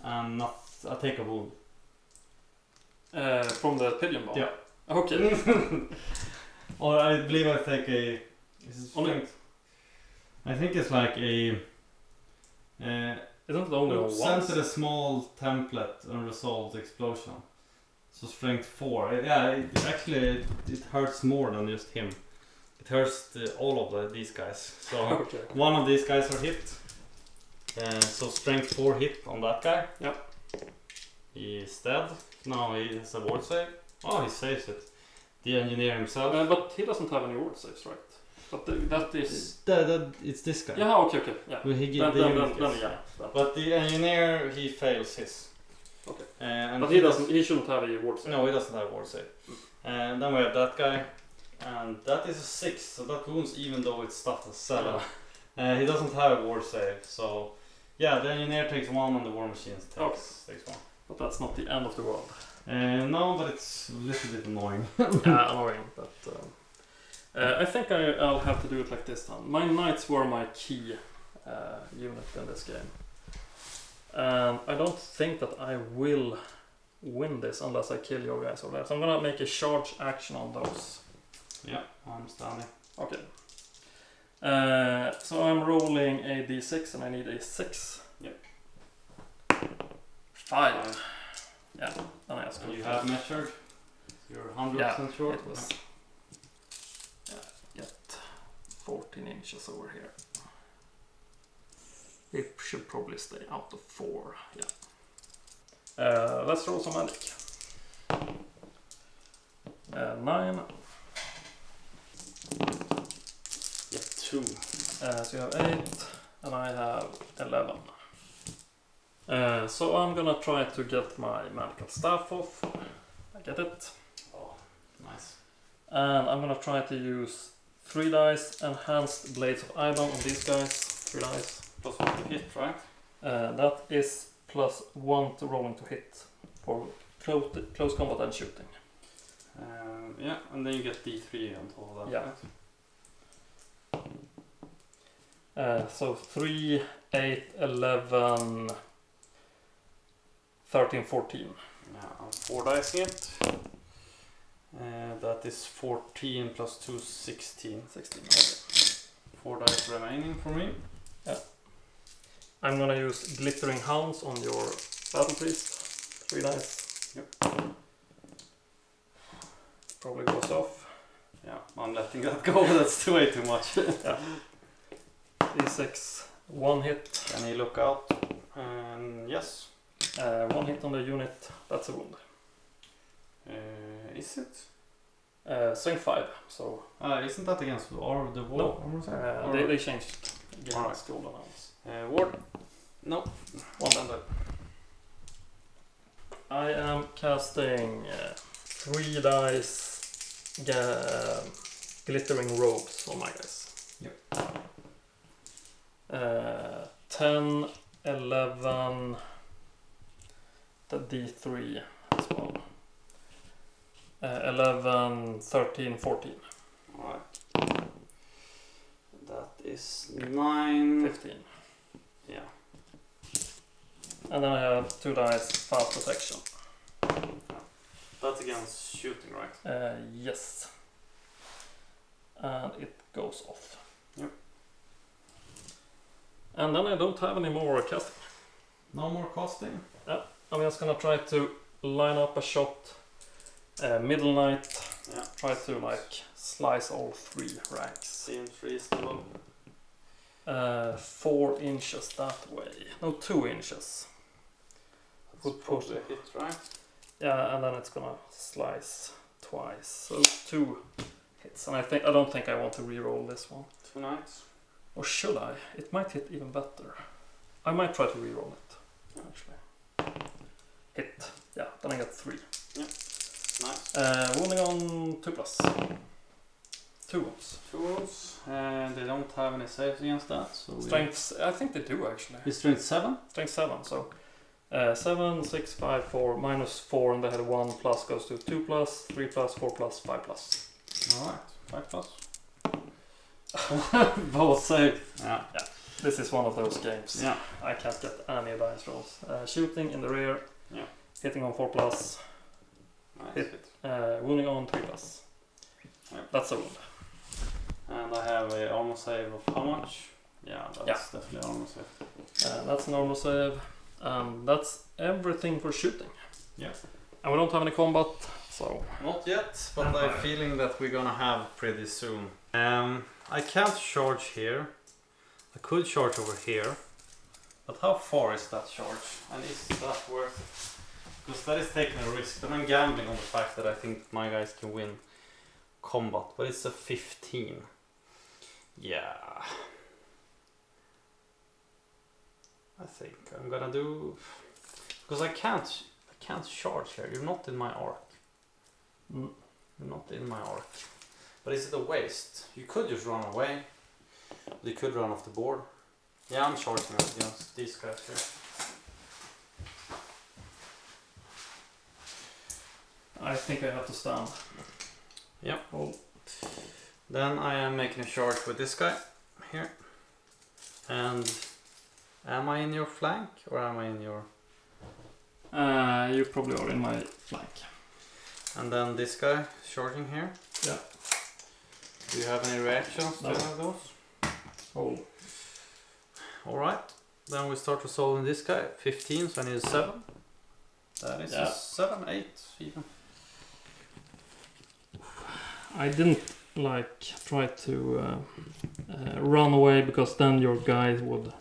and I take a wound. From the pigeon bomb? Yeah. Okay. Or I believe I take a. Only, I think it's like a. isn't it only on Sent once? a small template unresolved explosion. So strength 4. Yeah, it hurts more than just him. It hurts all of these guys. So Okay. one of these guys are hit. So strength 4 hit on that guy. Yep. He is dead. Now he has a ward save. Oh, he saves it. The engineer himself. But he doesn't have any ward saves, right? But that is... It's this guy. Yeah, okay. Yeah. Well, he Then, yeah. But the engineer, he fails his. Okay. And But he shouldn't have a ward save. No, he doesn't have ward save. And then we have that guy, and that is a 6, so that wounds even though it's stuffed as 7. He doesn't have a ward save, so yeah, the engineer takes 1 and the war machine takes 1. But that's not the end of the world. No, but it's a little bit annoying. Yeah, annoying, but I think I'll have to do it like this time. My knights were my key unit in this game. And I don't think that I will win this unless I kill your guys over there. So I'm gonna make a charge action on those. Yeah, I understand it. Okay. So I'm rolling a d6 and I need a 6. Yep. 5. Yeah, then I ask You have measured? You're 100% sure? It was. Yeah, get 14 inches over here. It should probably stay out of 4. Yeah. Let's roll some magic. 9. Get 2. So you have 8, and I have 11. So I'm gonna try to get my magical staff off. I get it. Oh, nice. And I'm gonna try to use 3 dice enhanced blades of iron on these guys. 3 dice. Plus 1 to hit, right? That is plus 1 to rolling to hit for close combat and shooting. Yeah, and then you get D3 on top of that. Yeah. Right? So 3, 8, 11, 13, 14. Yeah, I'm 4 dicing it. That is 14 plus 2, 16. 16. Okay. 4 dice remaining for me. I'm gonna use glittering hounds on your battle priest. 3 dice. Yep. Probably goes off. Yeah, I'm letting that go. That's way too much. Yeah. D6, 1 hit. Can you look out? And yes. 1 hit on the unit. That's a wound. Is it? Strength 5. So Isn't that against the wall? no, they changed against Alright. golden hounds. Ward? No. 1 landed. I am casting 3 dice glittering robes on my guys. Yep. 10, 11, the D3 as well. 11, 13, 14. Alright. That is 9. 15. Yeah. And then I have 2 dice fast protection. That's against shooting, right? Yes. And it goes off. Yep. And then I don't have any more casting. No more costing. I'm just gonna try to line up a shot. Middle knight. Yeah. Try to like slice all 3 ranks. Seems reasonable. 4 inches that way. No, 2 inches. Would probably hit, right? Yeah, and then it's gonna slice twice. So 2 hits. And I don't think I want to re-roll this one. 2 knights. Or should I? It might hit even better. I might try to re-roll it. Actually. Hit. Yeah, then I get 3. Nice. Wounding on 2+. 2 wounds. 2 wounds. And they don't have any saves against that. So Strength, I think they do actually. Is strength 7? Strength 7, so 7, 6, 5, 4, minus 4, and they had 1 plus goes to 2 plus, 3 plus, 4 plus, 5 plus. Alright, 5 plus. Both saved. Yeah. This is one of those games. Yeah. I can't get any dice rolls. Shooting in the rear. Yeah. Hitting on 4 plus. Nice Hit. hit. Wounding on 3 plus. Yeah. That's a wound. And I have a armor save of how much? Yeah, that's definitely armor save. That's a normal save. That's everything for shooting. Yeah. And we don't have any combat, so... Not yet, but I have a feeling that we're gonna have pretty soon. I can't charge here. I could charge over here. But how far is that charge? And is that worth it? Because that is taking a risk. But I'm gambling on the fact that I think my guys can win combat. But it's a 15. Yeah. I think I'm gonna do... Because I can't charge here. You're not in my arc. Mm. You're not in my arc. But is it a waste? You could just run away. You could run off the board. Yeah, I'm charging against these guys here. I think I have to stand. Yep. Oh. Then I am making a charge with this guy here. And am I in your flank or am I in your... You probably are in my flank. And then this guy charging here. Yeah. Do you have any reactions to No. any of those? Oh. Alright. Then we start resolving this guy. 15, so I need a 7. That is Yeah. a 7, 8 even. I didn't like try to run away because then your guys would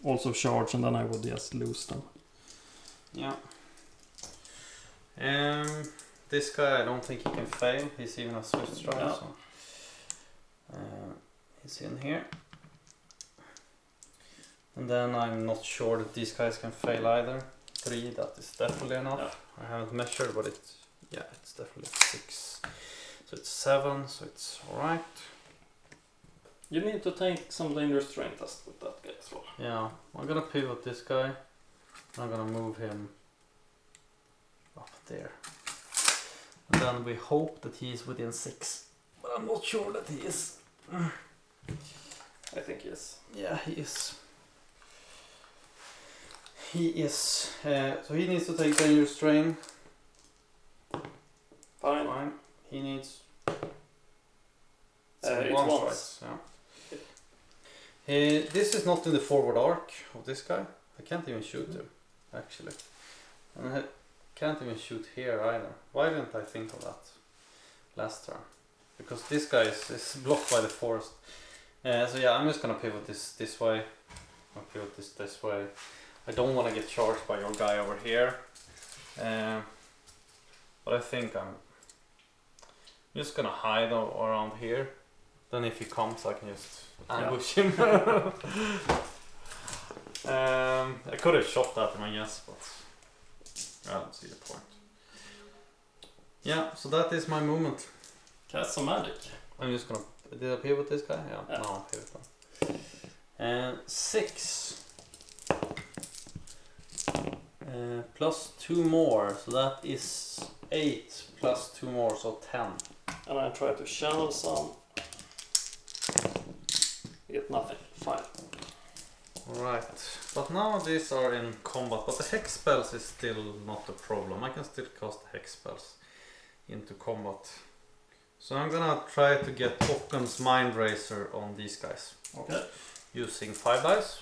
also charge and then I would just lose them. Yeah. This guy I don't think he can fail. He's even a swift strike. Yeah. So. He's in here. And then I'm not sure that these guys can fail either. 3, that is definitely enough. Yeah. I haven't measured, but it's definitely 6. So it's 7, so it's alright. You need to take some dangerous terrain test with that guy as well. Yeah, I'm gonna pivot this guy. I'm gonna move him up there. And then we hope that he is within 6. But I'm not sure that he is. I think he is. Yeah, he is. He is. So he needs to take dangerous terrain. Fine. Fine. He needs. It's one once. strike, yeah. This is not in the forward arc of this guy. I can't even shoot him, actually. And I can't even shoot here either. Why didn't I think of that last turn? Because this guy is blocked by the forest. So yeah, I'm just gonna pivot this way. I'll pivot this way. I don't want to get charged by your guy over here. But I think I'm just gonna hide around here. Then if he comes, I can just ambush him. I could have shot at him, I guess, but I don't see the point. Yeah, so that is my movement. Cast some magic. I'm just gonna. Did I pivot this guy? Yeah. No, I pivot him. And 6 plus 2 more, so that is 8 plus 2 more, so 10. And I try to channel some. Get nothing. 5. Alright, but now these are in combat, but the hex spells is still not a problem. I can still cast the hex spells into combat. So I'm gonna try to get Håkon's Mind Razor on these guys. Okay. Using 5 dice.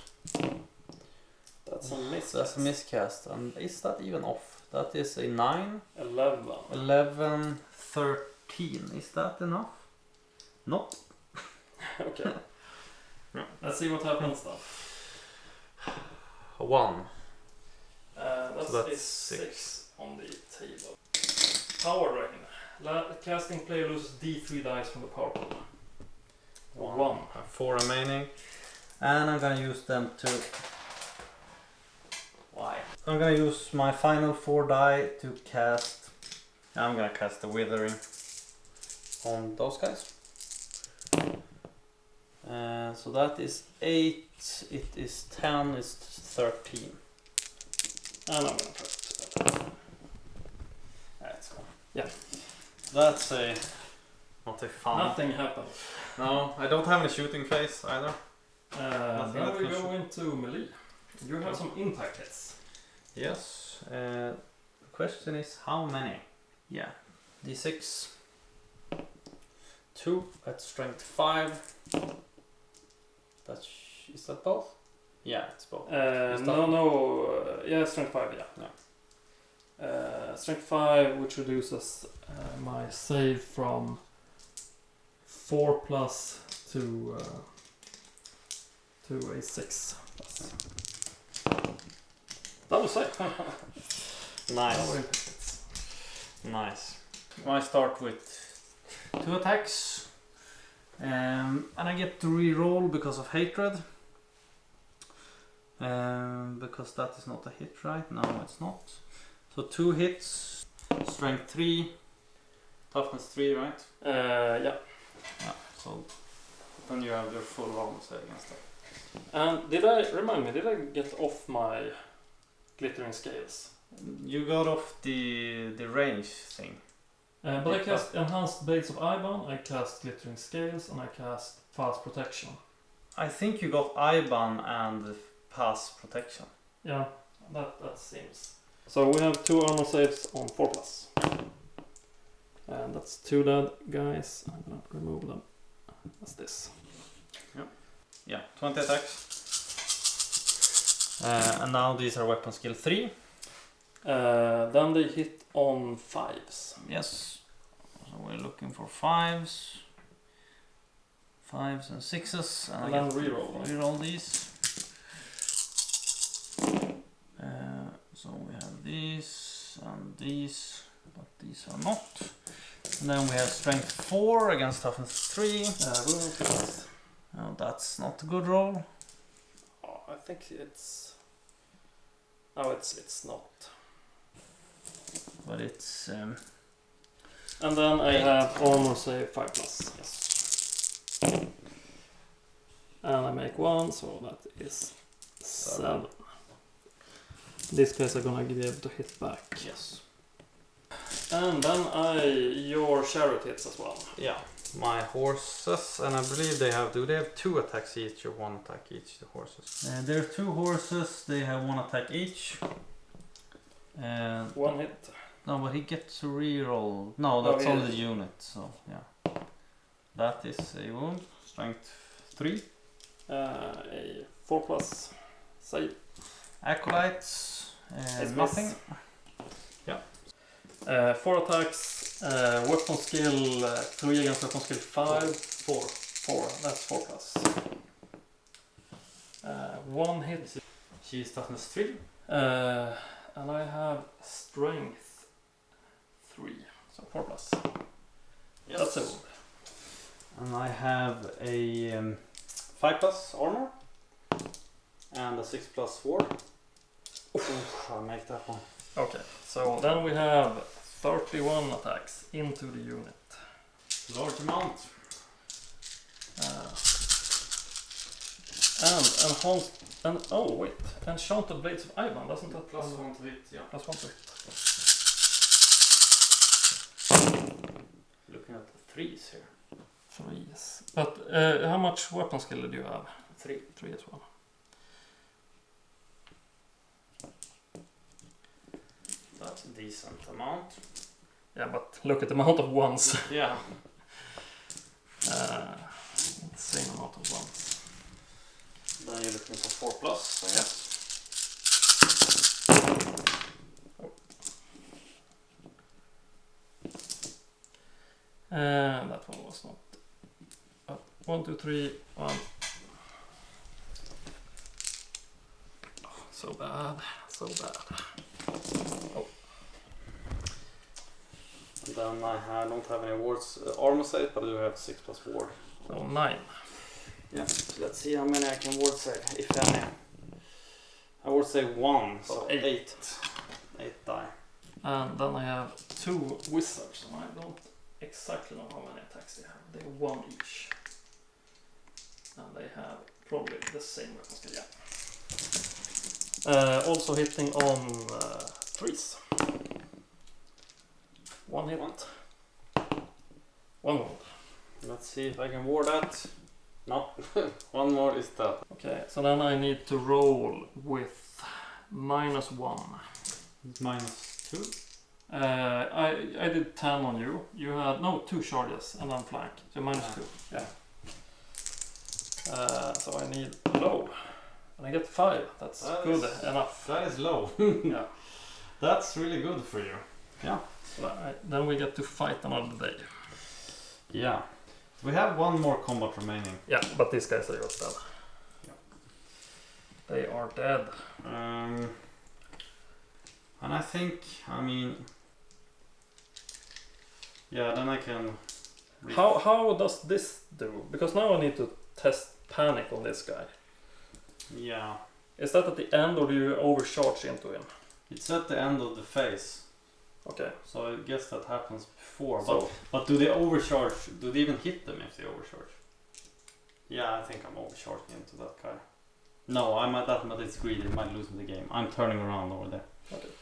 That's a miss. That's a miscast. And is that even off? That is a 9. 11. 11, 13. Is that enough? Nope. Okay. Let's see what happens then. 1. That's, So that's is 6 on the table. Power Drain. Casting player loses D3 dice from the power pool. 1. I have 4 remaining. And I'm gonna use them to. Why? I'm gonna use my final 4 die to cast. I'm gonna cast the Withering on those guys. So that is 8, it is 10, it's 13. And I'm gonna try to spell it. It's gone. Yeah. That's a. Not a fun. Nothing happened. No, I don't have any shooting phase either. Then we go into melee. You have some impact hits. Yes. The question is how many? Yeah. D6. 2 at strength 5. Is that both? Yeah, it's both. Yeah, strength 5, yeah. Strength 5, which reduces my save from 4 plus to a 6 plus. Double save. Nice. Nice. I start with 2 attacks. And I get to re-roll because of hatred. Because that is not a hit, right? No, it's not. So 2 hits, strength 3, toughness 3, right? Yeah. Yeah. So then you have your full roll to say against that. And did I get off my glittering scales? You got off the range thing. But I cast Enhanced Blades of Iban, I cast Glittering Scales, and I cast Fast Protection. I think you got IBAN and pass protection. Yeah, that seems. So we have 2 armor saves on 4 plus. And that's 2 dead guys. I'm gonna remove them. That's this. Yeah, 20 attacks. And now these are weapon skill 3. Then they hit on 5s. Yes. So we're looking for 5s. 5s and 6s. And then reroll. Reroll these. So we have these and these, but these are not. And then we have strength 4 against toughness 3. Oh, that's not a good roll. Oh, I think it's. No, it's not. But it's. And then I have armor save 5+. Yes. And I make 1, so that is 7. These guys are gonna be able to hit back. Yes. And then your chariot hits as well. Yeah. My horses, and I believe they have. Do they have 2 attacks each or 1 attack each? The horses. There are 2 horses. They have 1 attack each. 1 hit. No, but he gets to reroll. No, that's only the unit. So yeah, that is a wound. Strength 3. A 4+ save. Acolytes. It's Nothing. Yeah. 4 attacks. Weapon skill 3 against weapon skill 5. 4. That's 4+. 1 hit. She's toughness 3. And I have strength 3. So 4+. Yes. That's a wound. And I have a 5+ armor and a 6+ sword. Oof, I'll make that one. Okay, so then we have 31 attacks into the unit. Large amount. And oh wait, enchanted blades of Ivan, doesn't that +1 to hit, yeah. +1 to hit? Looking at the 3s here. 3s. But how much weapon skill do you have? 3. 3 as well. That's a decent amount. Yeah, but look at the amount of ones. Yeah. Same amount of ones. Then you're looking for 4+, so yes. That one was not. 1, 2, 3, 1. Oh, so bad, so bad. Oh. And then I don't have any wards armor save, but I do have 6+ ward. So 9. Yeah, so let's see how many I can ward save, if any. I ward save 1, so 8. 8 die. And then I have 2 wizards, and I don't exactly know how many attacks they have. They have 1 each. And they have probably the same weapon skill, yeah. Also hitting on 3s. 1 hit. 1 wound. Let's see if I can ward that. No, 1 more is that. Okay, so then I need to roll with -1. -2. I did 10 on you. You had 2 charges and then flank. So -2. Yeah. So I need low. And I get 5. That's good enough. That is low. Yeah. That's really good for you. Yeah. So then we get to fight another day. Yeah. We have 1 more combat remaining. Yeah, but these guys are just dead. Yeah. They are dead. And I think, yeah, then I can... How does this do? Because now I need to test panic on this guy. Yeah. Is that at the end or do you overcharge into him? It's at the end of the phase. Okay. So I guess that happens before. So, but do they overcharge? Do they even hit them if they overcharge? Yeah, I think I'm overcharging into that guy. No, I might. But it's greedy. It might lose me the game. I'm turning around over there. okay.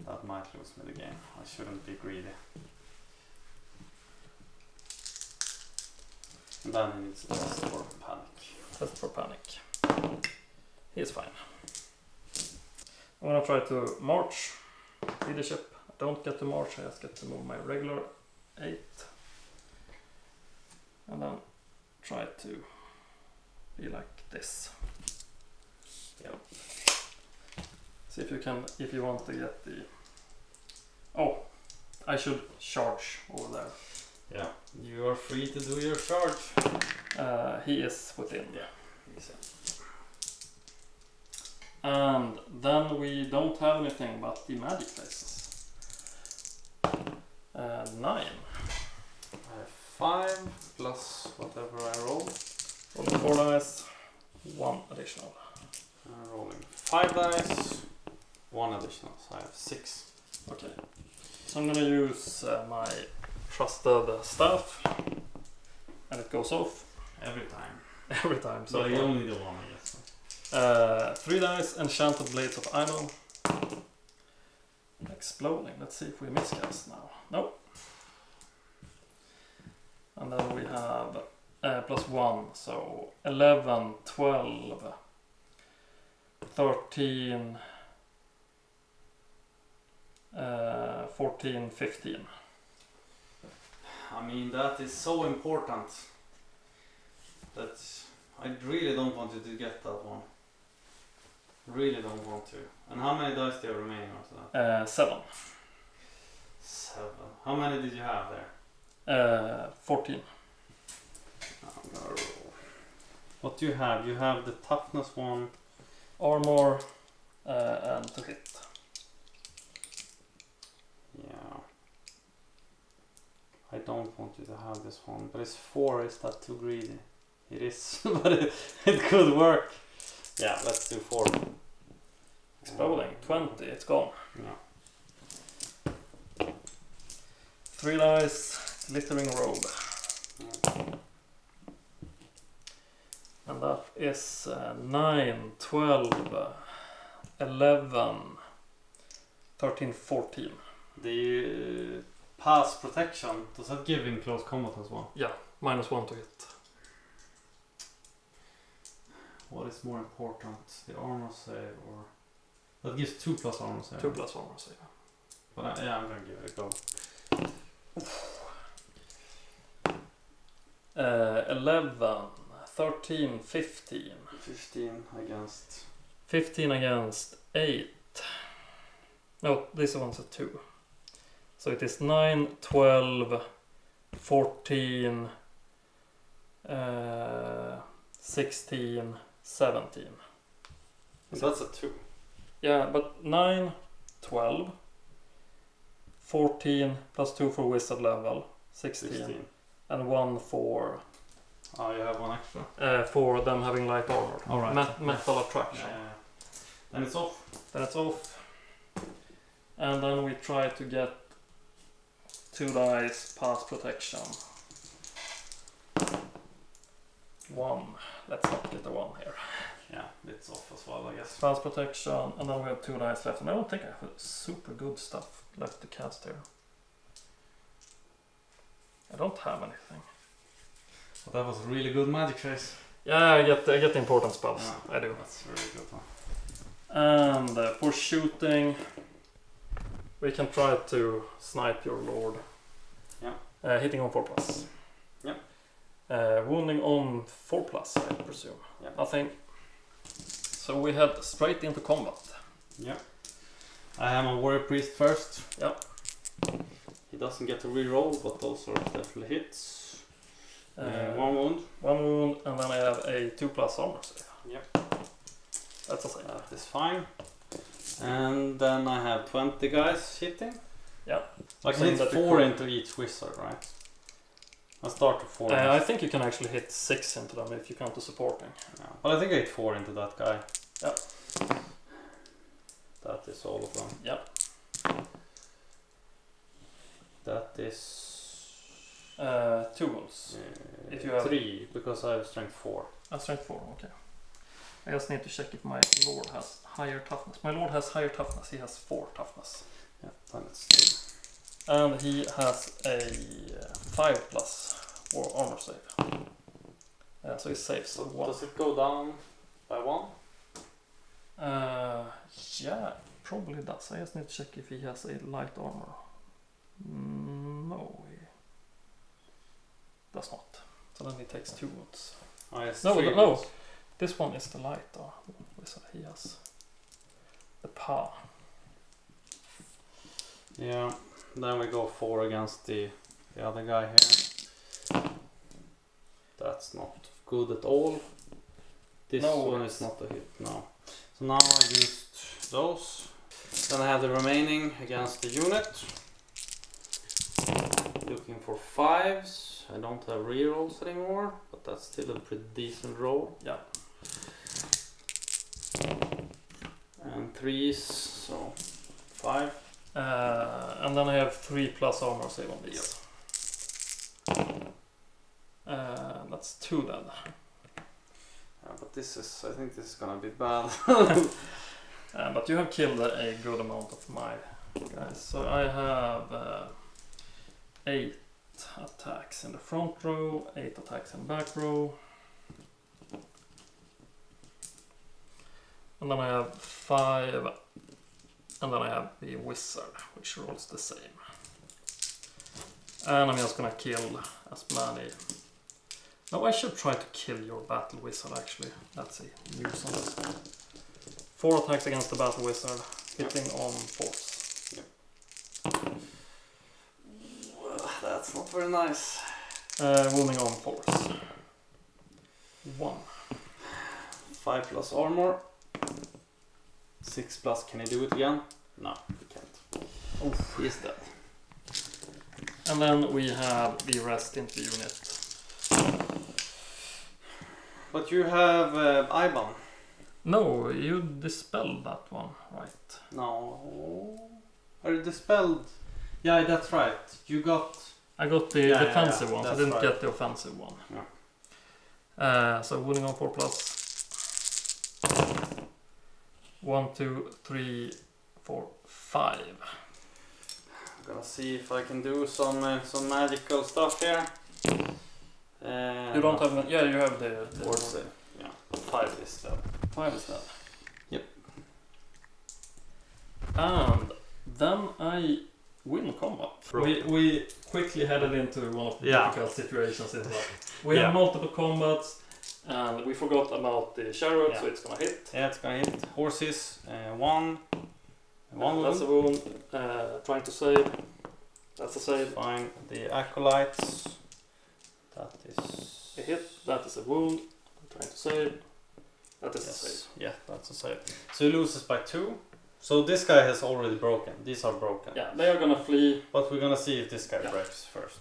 That might lose me the game. I shouldn't be greedy. And then he needs to test for panic. Test for panic. He's fine. I'm gonna try to march leadership. I don't get to march, I just get to move my regular 8. And then try to be like this. Yeah. See if you want to get the... Oh, I should charge over there. Yeah, you are free to do your charge. He is within. Yeah, he's in. And then we don't have anything but the magic faces. 9. I have 5 plus whatever I roll. Rolling 4 dice, 1 additional. Rolling 5 dice, 1 additional, so I have 6. Okay. So I'm gonna use my trusted staff, and it goes off Every time. every time. So So you only do one, I guess. 3 dice, enchanted blades of ammo. Exploding. Let's see if we miscast now. Nope. And then we have +1, so 11, 12, 13, 14, 15. I mean, that is so important that I really don't want you to get that one. Really don't want to. And how many dice do you have remaining after that? 7. 7. How many did you have there? 14. I'm gonna roll. What do you have? You have the toughness one. Armor and to hit. Yeah. I don't want you to have this one, but it's 4. Is that too greedy? It is, but it could work. Yeah, let's do 4. Exploding. 20. It's gone. Yeah. 3 dice. Glittering robe. And that is 9, 12, 11, 13, 14. The pass protection, does that give in close combat as well? Yeah, -1 to hit. What is more important, the armor save or... That gives 2+ armor save. 2+ armor save. But yeah, I'm gonna give it a go. 11, 13, 15. 15 against... 15 against 8. No, this one's a 2. So it is 9, 12, 14, 16, 17. So that's a 2. Yeah, but 9, 12, 14 +2 for wizard level, 16. And 1 for Oh, you have 1 extra. for them having light armor. All right. Metal attraction. Then it's off. Then it's off. And then we try to get 2 dice pass protection. 1. Let's not get a 1 here. Yeah, it's off as well, I guess. Pass protection, and then we have 2 dice left. And I don't think I have super good stuff left to cast here. I don't have anything. But that was a really good magic face. Yeah, I get the important spells. Yeah, I do. That's really good one. And for shooting, we can try to snipe your lord. Yeah. Hitting on 4+. Yep. Wounding on 4+, I presume. Yep. Nothing. So we head straight into combat. Yeah. I am a warrior priest first. Yep. He doesn't get to reroll, but those are definitely hits. 1 wound. 1 wound, and then I have a 2+ armor save. Yep. That's a save. That is fine. And then I have 20 guys hitting. Yeah. I can Same hit that you 4 could. into each wizard, right? I'll start with 4. I think you can actually hit 6 into them if you count the supporting. Yeah. But I think I hit 4 into that guy. Yep. That is all of them. Yep. That is 2 wounds. If you have 3, because I have strength 4. Strength 4, okay. I just need to check if my lord has higher toughness. My lord has higher toughness, he has 4 toughness. Yeah, then it's 2. And he has a 5+ war armor save. So he saves So 1. does it go down by 1? Yeah, probably does. I just need to check if he has a light armor. No, he does not. So then he takes 2 wounds. Oh, yes, No, 3 no. wounds. This one is the light wizard. He has the paw. Yeah, then we go 4 against the other guy here. That's not good at all. This No, one is not a hit, no. So now I used those. Then I have the remaining against the unit. Looking for 5s. I don't have rerolls anymore, but that's still a pretty decent roll. Yeah. And 3s, so 5. And then I have 3+ armor save on these. That's 2 then. But I think this is gonna be bad. But you have killed a good amount of my guys. So I have 8 attacks in the front row, 8 attacks in the back row. And then I have 5, and then I have the wizard, which rolls the same. And I'm just gonna kill as many. No, I should try to kill your battle wizard actually. Let's see. Use on this one. 4 attacks against the battle wizard, hitting on force. That's not very nice. Wounding on force. 1. 5+ armor. 6+, can I do it again? No, we can't. Oh, he's dead. And then we have the rest into the unit. But you have Iban. No, you dispelled that one, right? No. Are you dispelled? Yeah, that's right. You got... I got the defensive ones, I didn't right. get the offensive one. Yeah. So wounding on 4+. 1, 2, 3, 4, 5. I'm gonna see if I can do some magical stuff here. You don't have... Yeah, you have the Ward save. Yeah. 5 is dead. 5 is dead. Yep. And then I win combat. We quickly headed into one of the difficult situations in that. We have multiple combats. And we forgot about the chariot, so it's gonna hit. Yeah, it's gonna hit. Horses, 1. That's a wound. Trying to save. That's a save. Fine. The acolytes. That is A hit. That is a wound. Trying to save. That is a save. Yeah, that's a save. So he loses by 2. So this guy has already broken. These are broken. Yeah, they are gonna flee. But we're gonna see if this guy breaks first.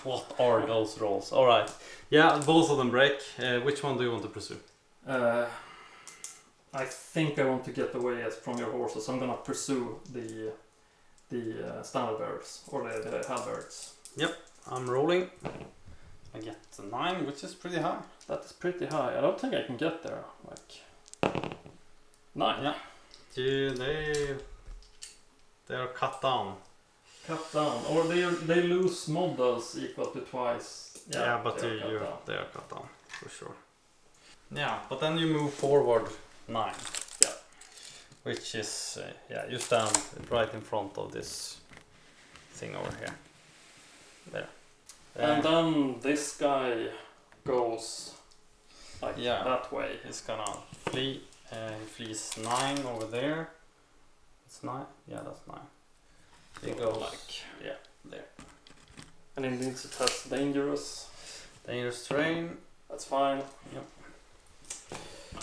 What are those rolls? Alright. Yeah, both of them break. Which one do you want to pursue? I think I want to get away from your horses. I'm gonna pursue the standard bearers or the halberds. Yep, I'm rolling. I get a 9, which is pretty high. That is pretty high. I don't think I can get there. Like 9. Yeah. They are cut down. Cut down, or they lose models equal to twice. Yeah, but they are cut down for sure. Yeah, but then you move forward 9. Yeah. Which is you stand right in front of this thing over here. There. And then this guy goes like that way. He's gonna flee. He flees 9 over there. It's 9. Yeah, that's 9. He goes like there. And he needs to test dangerous terrain. That's fine. Yep.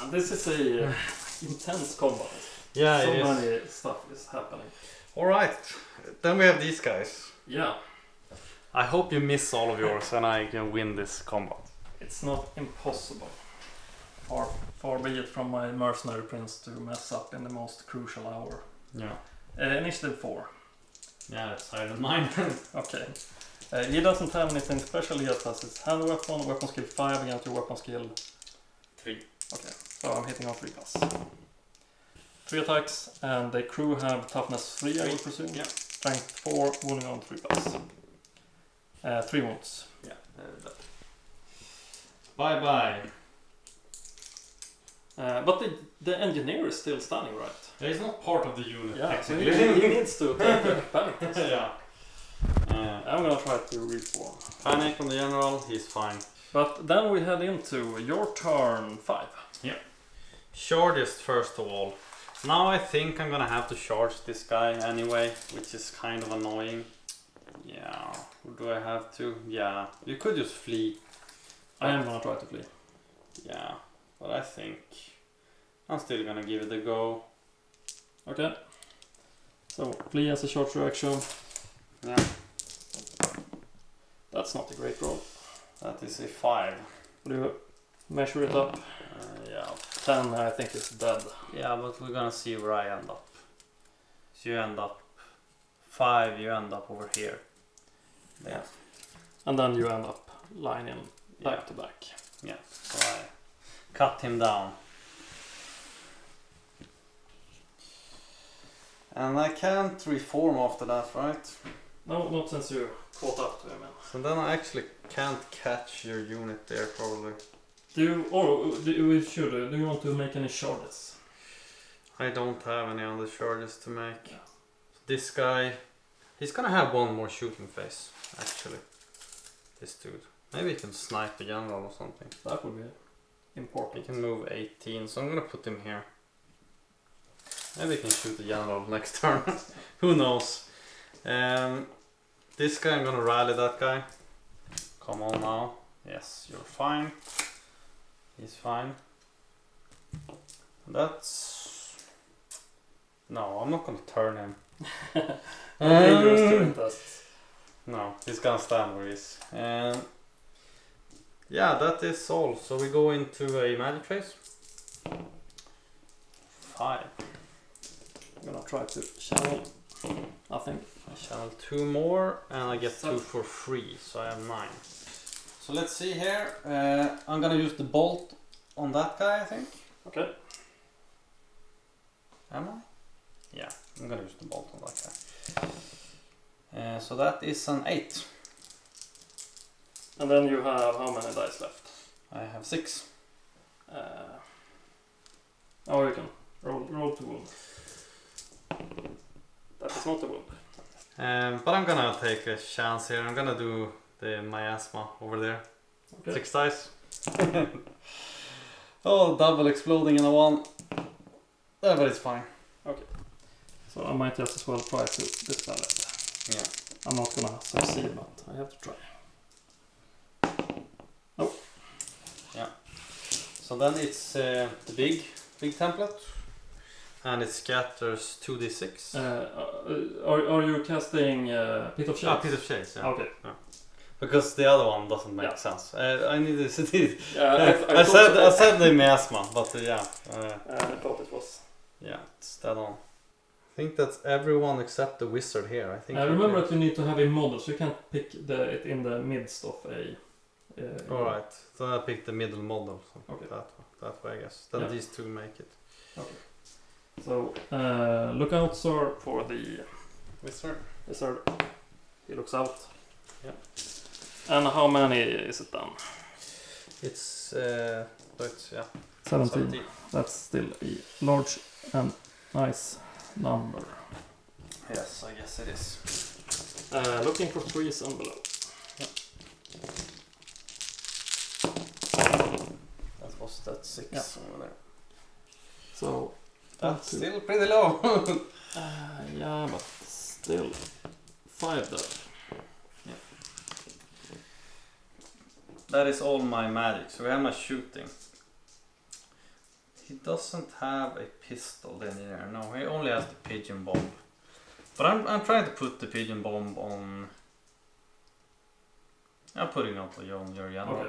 And this is a intense combat. Yeah, so it is. many stuff is happening. Alright, then we have these guys. Yeah. I hope you miss all of yours and I can win this combat. It's not impossible. Far be it from my mercenary prince to mess up in the most crucial hour. Yeah. Initiative 4. Yeah, it's higher than mine. Okay. He doesn't have anything special, he just has his hand weapon skill 5 against your weapon skill 3. Okay, so I'm hitting on 3+. 3 attacks, and the crew have toughness 3, I would presume. Yeah. Strength 4, wounding on 3+. 3 wounds. Yeah. Bye bye. But the engineer is still standing, right? Yeah, he's not part of the unit. Yeah, so technically. he needs to take a panic test. Yeah. I'm gonna try to reform. Panic on the general, he's fine. But then we head into your turn 5. Yeah. Shortest first of all. Now I think I'm gonna have to charge this guy anyway, which is kind of annoying. Yeah. Or do I have to? Yeah. You could just flee. I am gonna try to flee. Yeah. But I think I'm still gonna give it a go. Okay. So flee as a short reaction. Yeah. That's not a great roll. That is a 5. Do you measure it up? Yeah. 10 I think is dead. Yeah, but we're gonna see where I end up. you end up 5, you end up over here. Yeah. And then you end up lining back Yeah. to back. Yeah, so I cut him down. And I can't reform after that, right? No, not since you caught up to him. So then I actually can't catch your unit there, probably. Do you want to make any charges? I don't have any other charges to make. So this guy, he's gonna have one more shooting phase, actually. This dude. Maybe he can snipe the general or something. That would be He important. can move 18, so I'm gonna put him here. Maybe he can shoot the general next turn. Who knows? This guy, I'm gonna rally that guy. Come on now. Yes, you're fine. He's fine. That's... No, I'm not gonna turn him. Dangerous turn tests. No, he's gonna stand where he is. Yeah, that is all. So we go into a magic phase. 5. I'm gonna try to channel nothing. I channel 2 more and I get 2 for free, so I have 9. So let's see here. I'm gonna use the bolt on that guy, I think. Okay. Am I? Yeah, I'm gonna use the bolt on that guy. So that is an 8. And then you have how many dice left? I have 6. Oh, you can roll to wound. That is not a wound. But I'm gonna take a chance here. I'm gonna do the miasma over there. Okay. 6 dice. Oh, double exploding in a 1. But it's fine. So I might just as well try to dispel it. Yeah. I'm not gonna succeed, but I have to try. So then it's the big template, and it scatters 2d6. Are you casting Pit of Shades? Pit of Shades, yeah. Okay. Because the other one doesn't make Yeah. sense. I needed to see it. I I said the miasma, but yeah. I thought it was. Yeah, it's dead on. I think that's everyone except the wizard here. I think. Remember that you need to have a model, so you can't pick it in the midst of a. Alright, so I picked the middle model. So Okay. that way, I guess. Then Yeah. these two make it. So look out, sir, for the Wizard. wizard. He looks out. Yeah. And how many is it then? It's yeah. 17. That's still a large and nice number. Yes, I guess it is. Looking for 3s and below. That was that 6 Yeah. over there. So That's still pretty low. yeah, but still 5 there. That is all my magic. So we have my shooting. He doesn't have a pistol then here. No, he only has the pigeon bomb. But I'm trying to put the pigeon bomb on. I'm putting it on your general.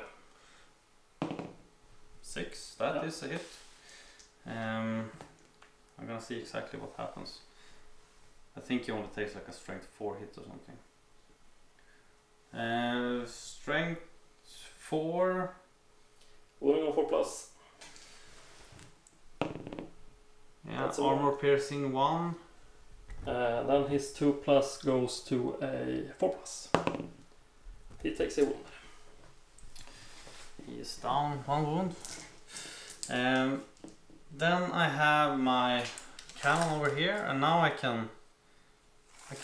Okay. 6. That Yeah. is a hit. I'm gonna see exactly what happens. I think he only takes like a strength 4 hit or something. Strength 4. Rolling on 4+. Yeah, That's a armor piercing 1. Then his 2+ goes to a 4+. He takes a wound. He is down 1 wound. Then I have my cannon over here, and now I can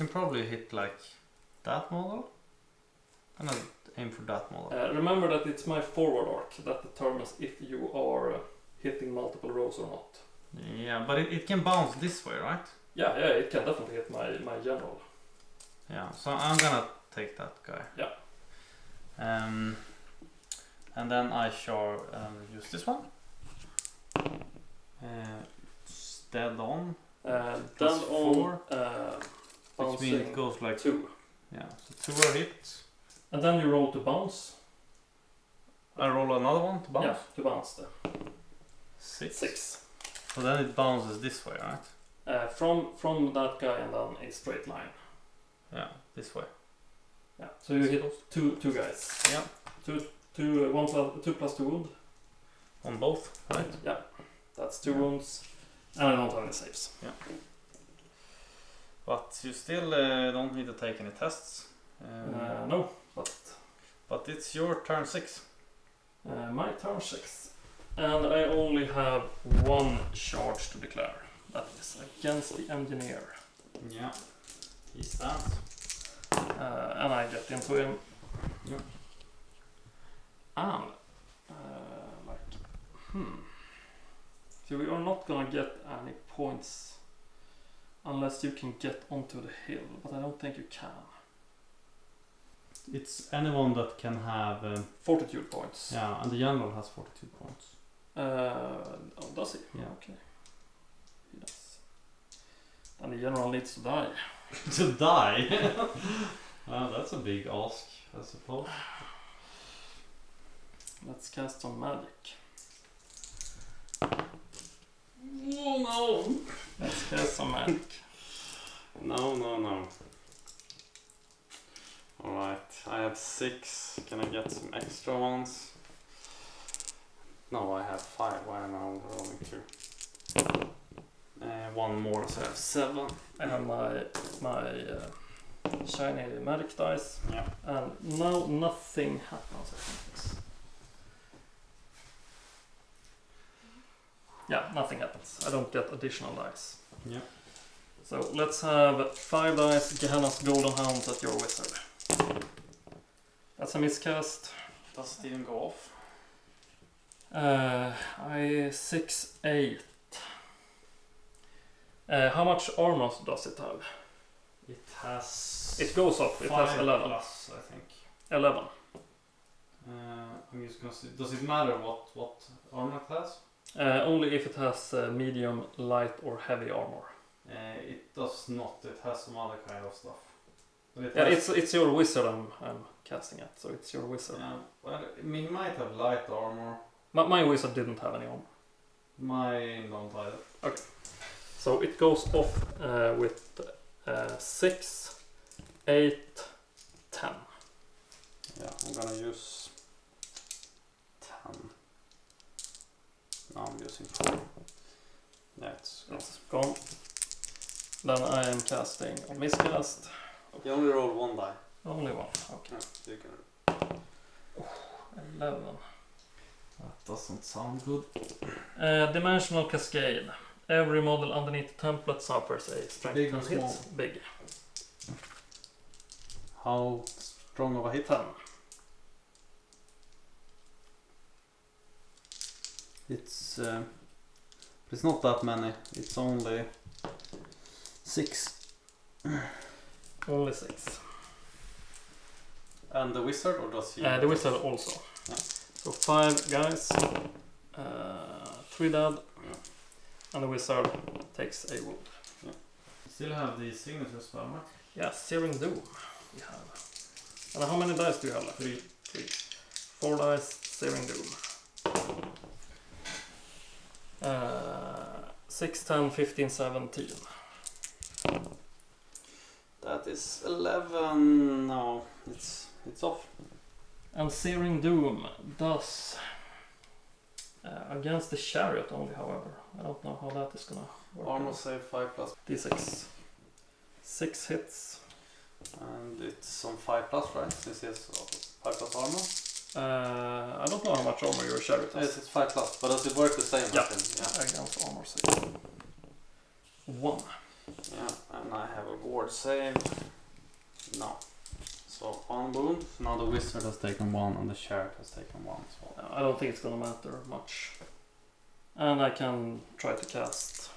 probably hit like that model. I'm gonna aim for that model. Remember that it's my forward arc that determines if you are hitting multiple rows or not. Yeah, but it can bounce this way, right? Yeah, it can definitely hit my general. Yeah, so I'm gonna take that guy. Yeah. And then I shall use this one. It's dead on. Then Plus on 4. Which means it bouncing goes like 2. Yeah, so 2 are hit. And then you roll to bounce. I roll another one to bounce. Yeah, to bounce the 6. 6. So then it bounces this way, right? From that guy and then a straight line. Yeah, this way. Yeah. So you hit two guys. Yeah. 2 plus 2 wound. On both, right? Yeah. That's 2 wounds. And I don't have any saves. Yeah. But you still don't need to take any tests. No, But it's your turn 6. my turn 6. And I only have 1 charge to declare. That is against the engineer. Yeah. He stands. And I get into him. Yeah. And so we are not gonna get any points unless you can get onto the hill, but I don't think you can. It's anyone that can have. Fortitude points. Yeah, and the general has 42 points. Does he? Yeah. Okay. He does. And the general needs to die. To die? Well, that's a big ask, I suppose. Let's cast some magic. Oh no! Let's cast some magic. No. Alright, I have 6. Can I get some extra ones? No, I have 5. Why am I only rolling 2? 1 more, so I have 7. I have my shiny magic dice. Yeah. And now nothing happens, I think. Yeah, nothing happens. I don't get additional dice. Yeah. So let's have 5 dice, Gehenna's Golden Hounds at your wizard. That's a miscast. Does it even go off? I 6, 8. How much armor does it have? It has... It goes up. It has 11. Plus, I think. 11. I'm just gonna see. Does it matter what armor it has? Only if it has medium, light or heavy armor. It does not. It has some other kind of stuff. But it Yeah, has, it's your wizard I'm casting at, so it's your wizard. yeah, well, I mean, it might have light armor. My wizard didn't have any armor. Mine don't either. So it goes off with 6, 8, 10. Yeah, I'm gonna use 10. No, I'm using 4. Yeah, it's It's gone. Then I am casting a miscast. You only roll 1 die. Only 1. Okay. Yeah, you can. 11. That doesn't sound good. Dimensional Cascade. Every model underneath the template suffers a strength Big or 10 hit. small? Big. How strong of a hit? 10. It's not that many. It's only 6. Only 6. And the wizard, or does he? The wizard also. Yeah. So 5 guys. 3 dead. Yeah. And the wizard takes a wound. Still have the signatures for me. Yeah, Searing Doom we have. And how many dice do you have left? 3. 4 dice, Searing Doom. 6, 10, 15, 17. That is 11. No, it's off. And Searing Doom does against the chariot only, however. I don't know how that is gonna work. Armor save 5 plus, D6. 6 hits. and it's on 5 plus, right? Since he has 5 plus armor. I don't know how much armor your chariot Yes, has. it's 5 plus, but does it work the same? Yeah. As him? Against armor save. 1. Yeah, and I have a ward save. No. So 1 wound. Now the wizard has taken 1 and the chariot has taken 1 as well. I don't think it's gonna matter much. And I can try to cast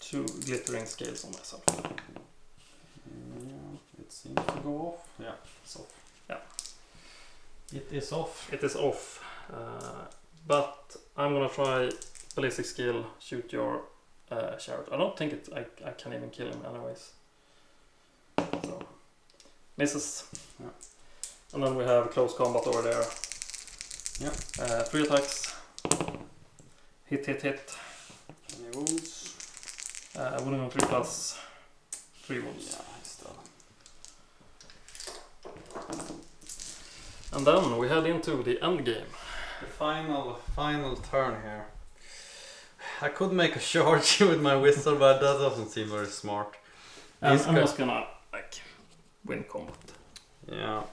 2 glittering scales on myself. Yeah, it seems to go off. Yeah, it's off. It is off. It is off. But I'm gonna try ballistic skill, shoot your chariot. I don't think I can even kill him anyways. So, misses. Yeah. And then we have close combat over there. Yeah. 3 attacks. Hit. Any wounds? Wooden on 3 plus 3 wounds. Yeah, he's done. And then we head into the end game. The final turn here. I could make a charge with my wizard, but that doesn't seem very smart. And This I'm guy- just gonna like win combat. Yeah.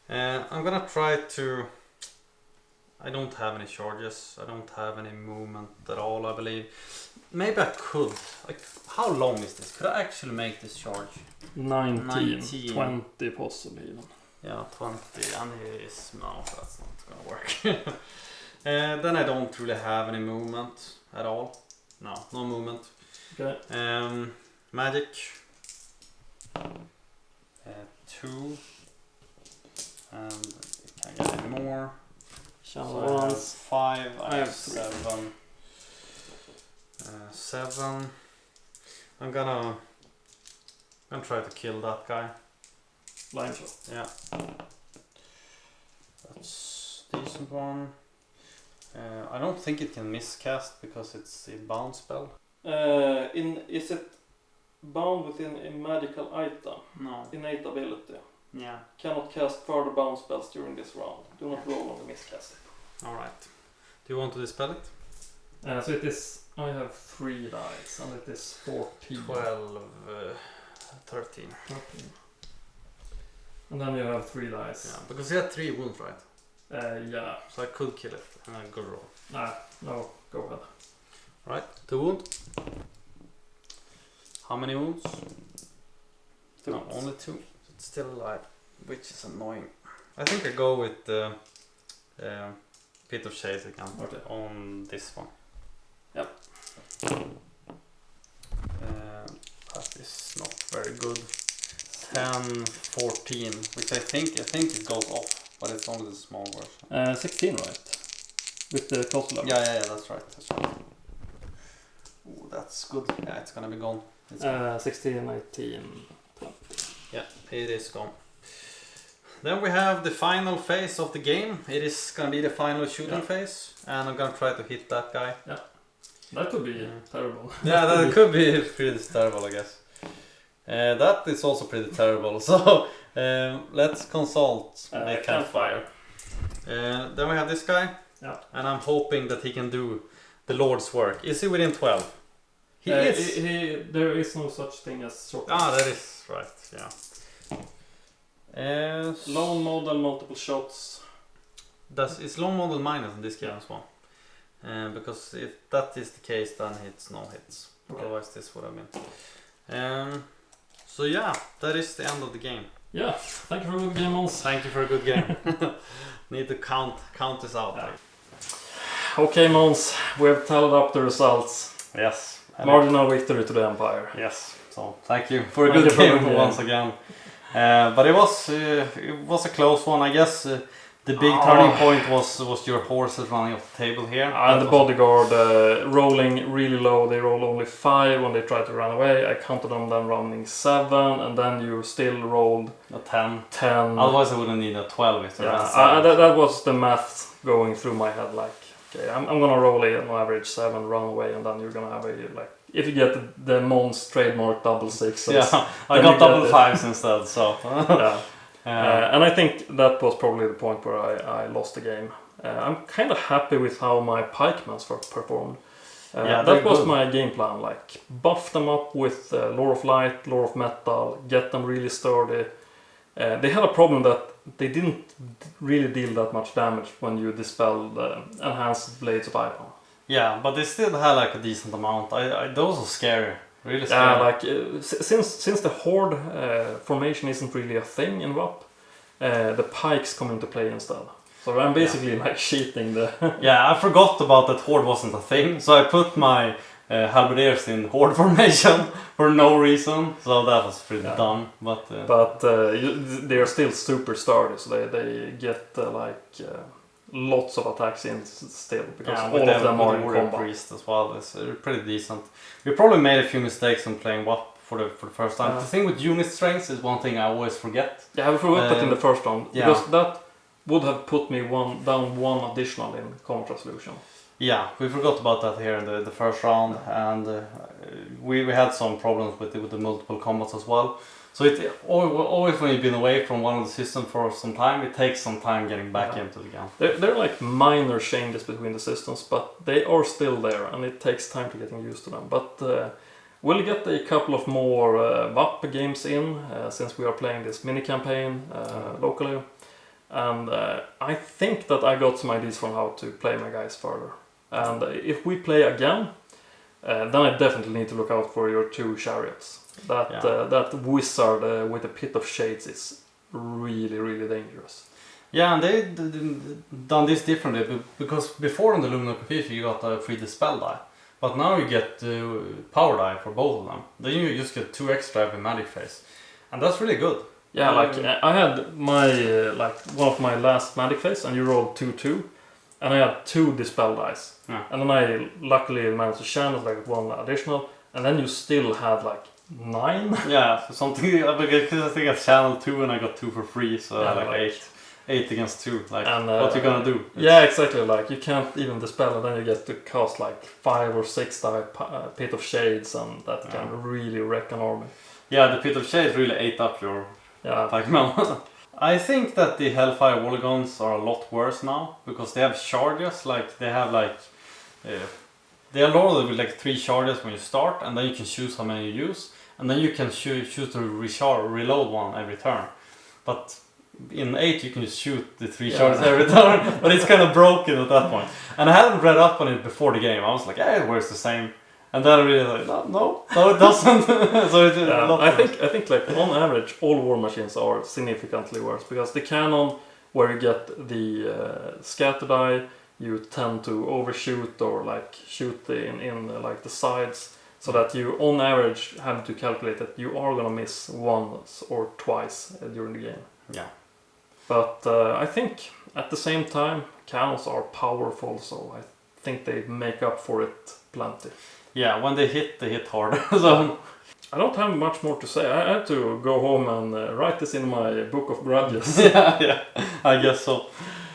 I'm gonna try to... I don't have any charges. I don't have any movement at all, I believe. Maybe I could. Like, how long is this? Could I actually make this charge? 19, 20 possibly even. Yeah, 20. And he is... No, that's not gonna work. Then I don't really have any movement at all. No movement. Okay. Magic. 2. And you can't get any more. Channel So I have once. 5. I have 3. 7. 7. I'm gonna try to kill that guy. Line shot. Yeah. That's a decent one. I don't think it can miscast because it's a bound spell. Is it bound within a magical item? No. Innate ability. Yeah. Cannot cast further bound spells during this round. Do not roll on the miscast. Alright. Do you want to dispel it? So it is. I have 3 dice and it is 14. 12. 13. 13. And then you have 3 dice. Yeah, because you had 3 wounds, right? Yeah. So I could kill it and I could roll. No, go ahead. Right, 2 wounds. How many wounds? 2 No, wounds. only 2. It's still alive, which is annoying. I think I go with Pit of Shades again. Okay. On this one. Yep. That is not very good. 10, 14, which I think it goes off, but it's only the small version. 16, right? With the cost level. Yeah, that's right. Ooh, that's good. Yeah, it's gonna be gone. It's gone. 16, 19, 20. Yeah, it is gone. Then we have the final phase of the game. It is gonna be the final shooting phase, and I'm gonna try to hit that guy. That could be terrible. Yeah, that could be pretty terrible, I guess. That is also pretty terrible. So let's consult the campfire. Then we have this guy, and I'm hoping that he can do the Lord's work. Is he within 12? He is. There is no such thing as short. That is right. Yeah. Lone model, multiple shots. Is long model minus in this game as well? Because if that is the case, then it's no hits. Okay. Otherwise, this would have been. So yeah, that is the end of the game. Yeah, thank you for a good game, Mons. Thank you for a good game. Need to count this out. Yeah. Okay, Mons, we have tallied up the results. Yes. Marginal victory to the Empire. Yes. So thank you for a Thank good you for a game good game. once again. But it was a close one, I guess. The big turning point was your horses running off the table here. And the bodyguard rolling really low. They roll only 5 when they try to run away. I counted them then running 7, and then you still rolled a 10. 10. Otherwise, I wouldn't need a 12 if they ran 7. That was the math going through my head. Like, okay, I'm gonna roll on average 7, run away, and then you're gonna have a like. If you get the Mons trademark double 6s. Yeah, I got double 5s instead. So. Yeah. And I think that was probably the point where I lost the game. I'm kind of happy with how my pikemen performed. That was my game plan, like buff them up with Lore of Light, Lore of Metal, get them really sturdy. They had a problem that they didn't really deal that much damage when you dispelled enhanced blades of iron. Yeah, but they still had like a decent amount. Those are scary. Really scary. Yeah, like since the horde formation isn't really a thing in WAP, the pikes come into play instead. So I'm basically like cheating the. Yeah, I forgot about that horde wasn't a thing, so I put my halberdiers in horde formation for no reason. So that was pretty dumb, but they're still super sturdy, so they get lots of attacks in still because all of them are in combat. Priest as well. It's pretty decent. We probably made a few mistakes in playing WAP for the first time. The thing with unit strengths is one thing I always forget. Yeah, we forgot that in the first round yeah. because that would have put me down one additional in combat resolution. Yeah, we forgot about that here in the first round, and we had some problems with the multiple combats as well. So it always when you've been away from one of the systems for some time, it takes some time getting back into the game. They're like minor changes between the systems, but they are still there, and it takes time to getting used to them. But we'll get a couple of more VAP games in since we are playing this mini campaign locally, and I think that I got some ideas for how to play my guys further. And if we play again, then I definitely need to look out for your 2 chariots. That wizard with a pit of shades is really, really dangerous. Yeah, and they done this differently because before in the Lumina Confusion you got a free dispel die, but now you get power die for both of them. Then you just get 2 extra every magic phase, and that's really good. Yeah, like I had my one of my last magic phase, and you rolled 2/2, and I had 2 dispel dice, and then I luckily managed to channel like 1 additional, and then you still had like 9. Yeah, so something because I think I channeled 2 and I got 2 for free, so like 8 against 2. Like, and, what you gonna do? Yeah, exactly. Like you can't even dispel, and then you get to cast like 5 or 6 die pit of shades, and that can really wreck an army. Yeah, the pit of shades really ate up your pikemen. I think that the Hellfire Polygons are a lot worse now because they have charges. Like they have like they are loaded with like 3 charges when you start, and then you can choose how many you use, and then you can choose to reload one every turn. But in 8 you can just shoot the 3 charges every turn, but it's kind of broken at that point. And I hadn't read up on it before the game. I was like, it works the same. And then I realized, no, it doesn't. So it's a lot worse. I think like on average all war machines are significantly worse because the cannon, where you get the scatter die, you tend to overshoot or like shoot in like the sides, so that you on average have to calculate that you are gonna miss once or twice during the game. Yeah. But I think at the same time cannons are powerful, so I think they make up for it plenty. Yeah, when they hit hard. So I don't have much more to say. I had to go home and write this in my book of grudges. yeah, I guess so.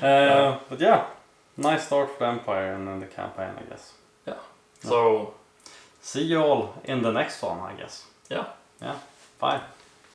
But yeah, nice start for the Empire and then the campaign, I guess. Yeah. So see you all in the next one, I guess. Yeah. Yeah. Bye.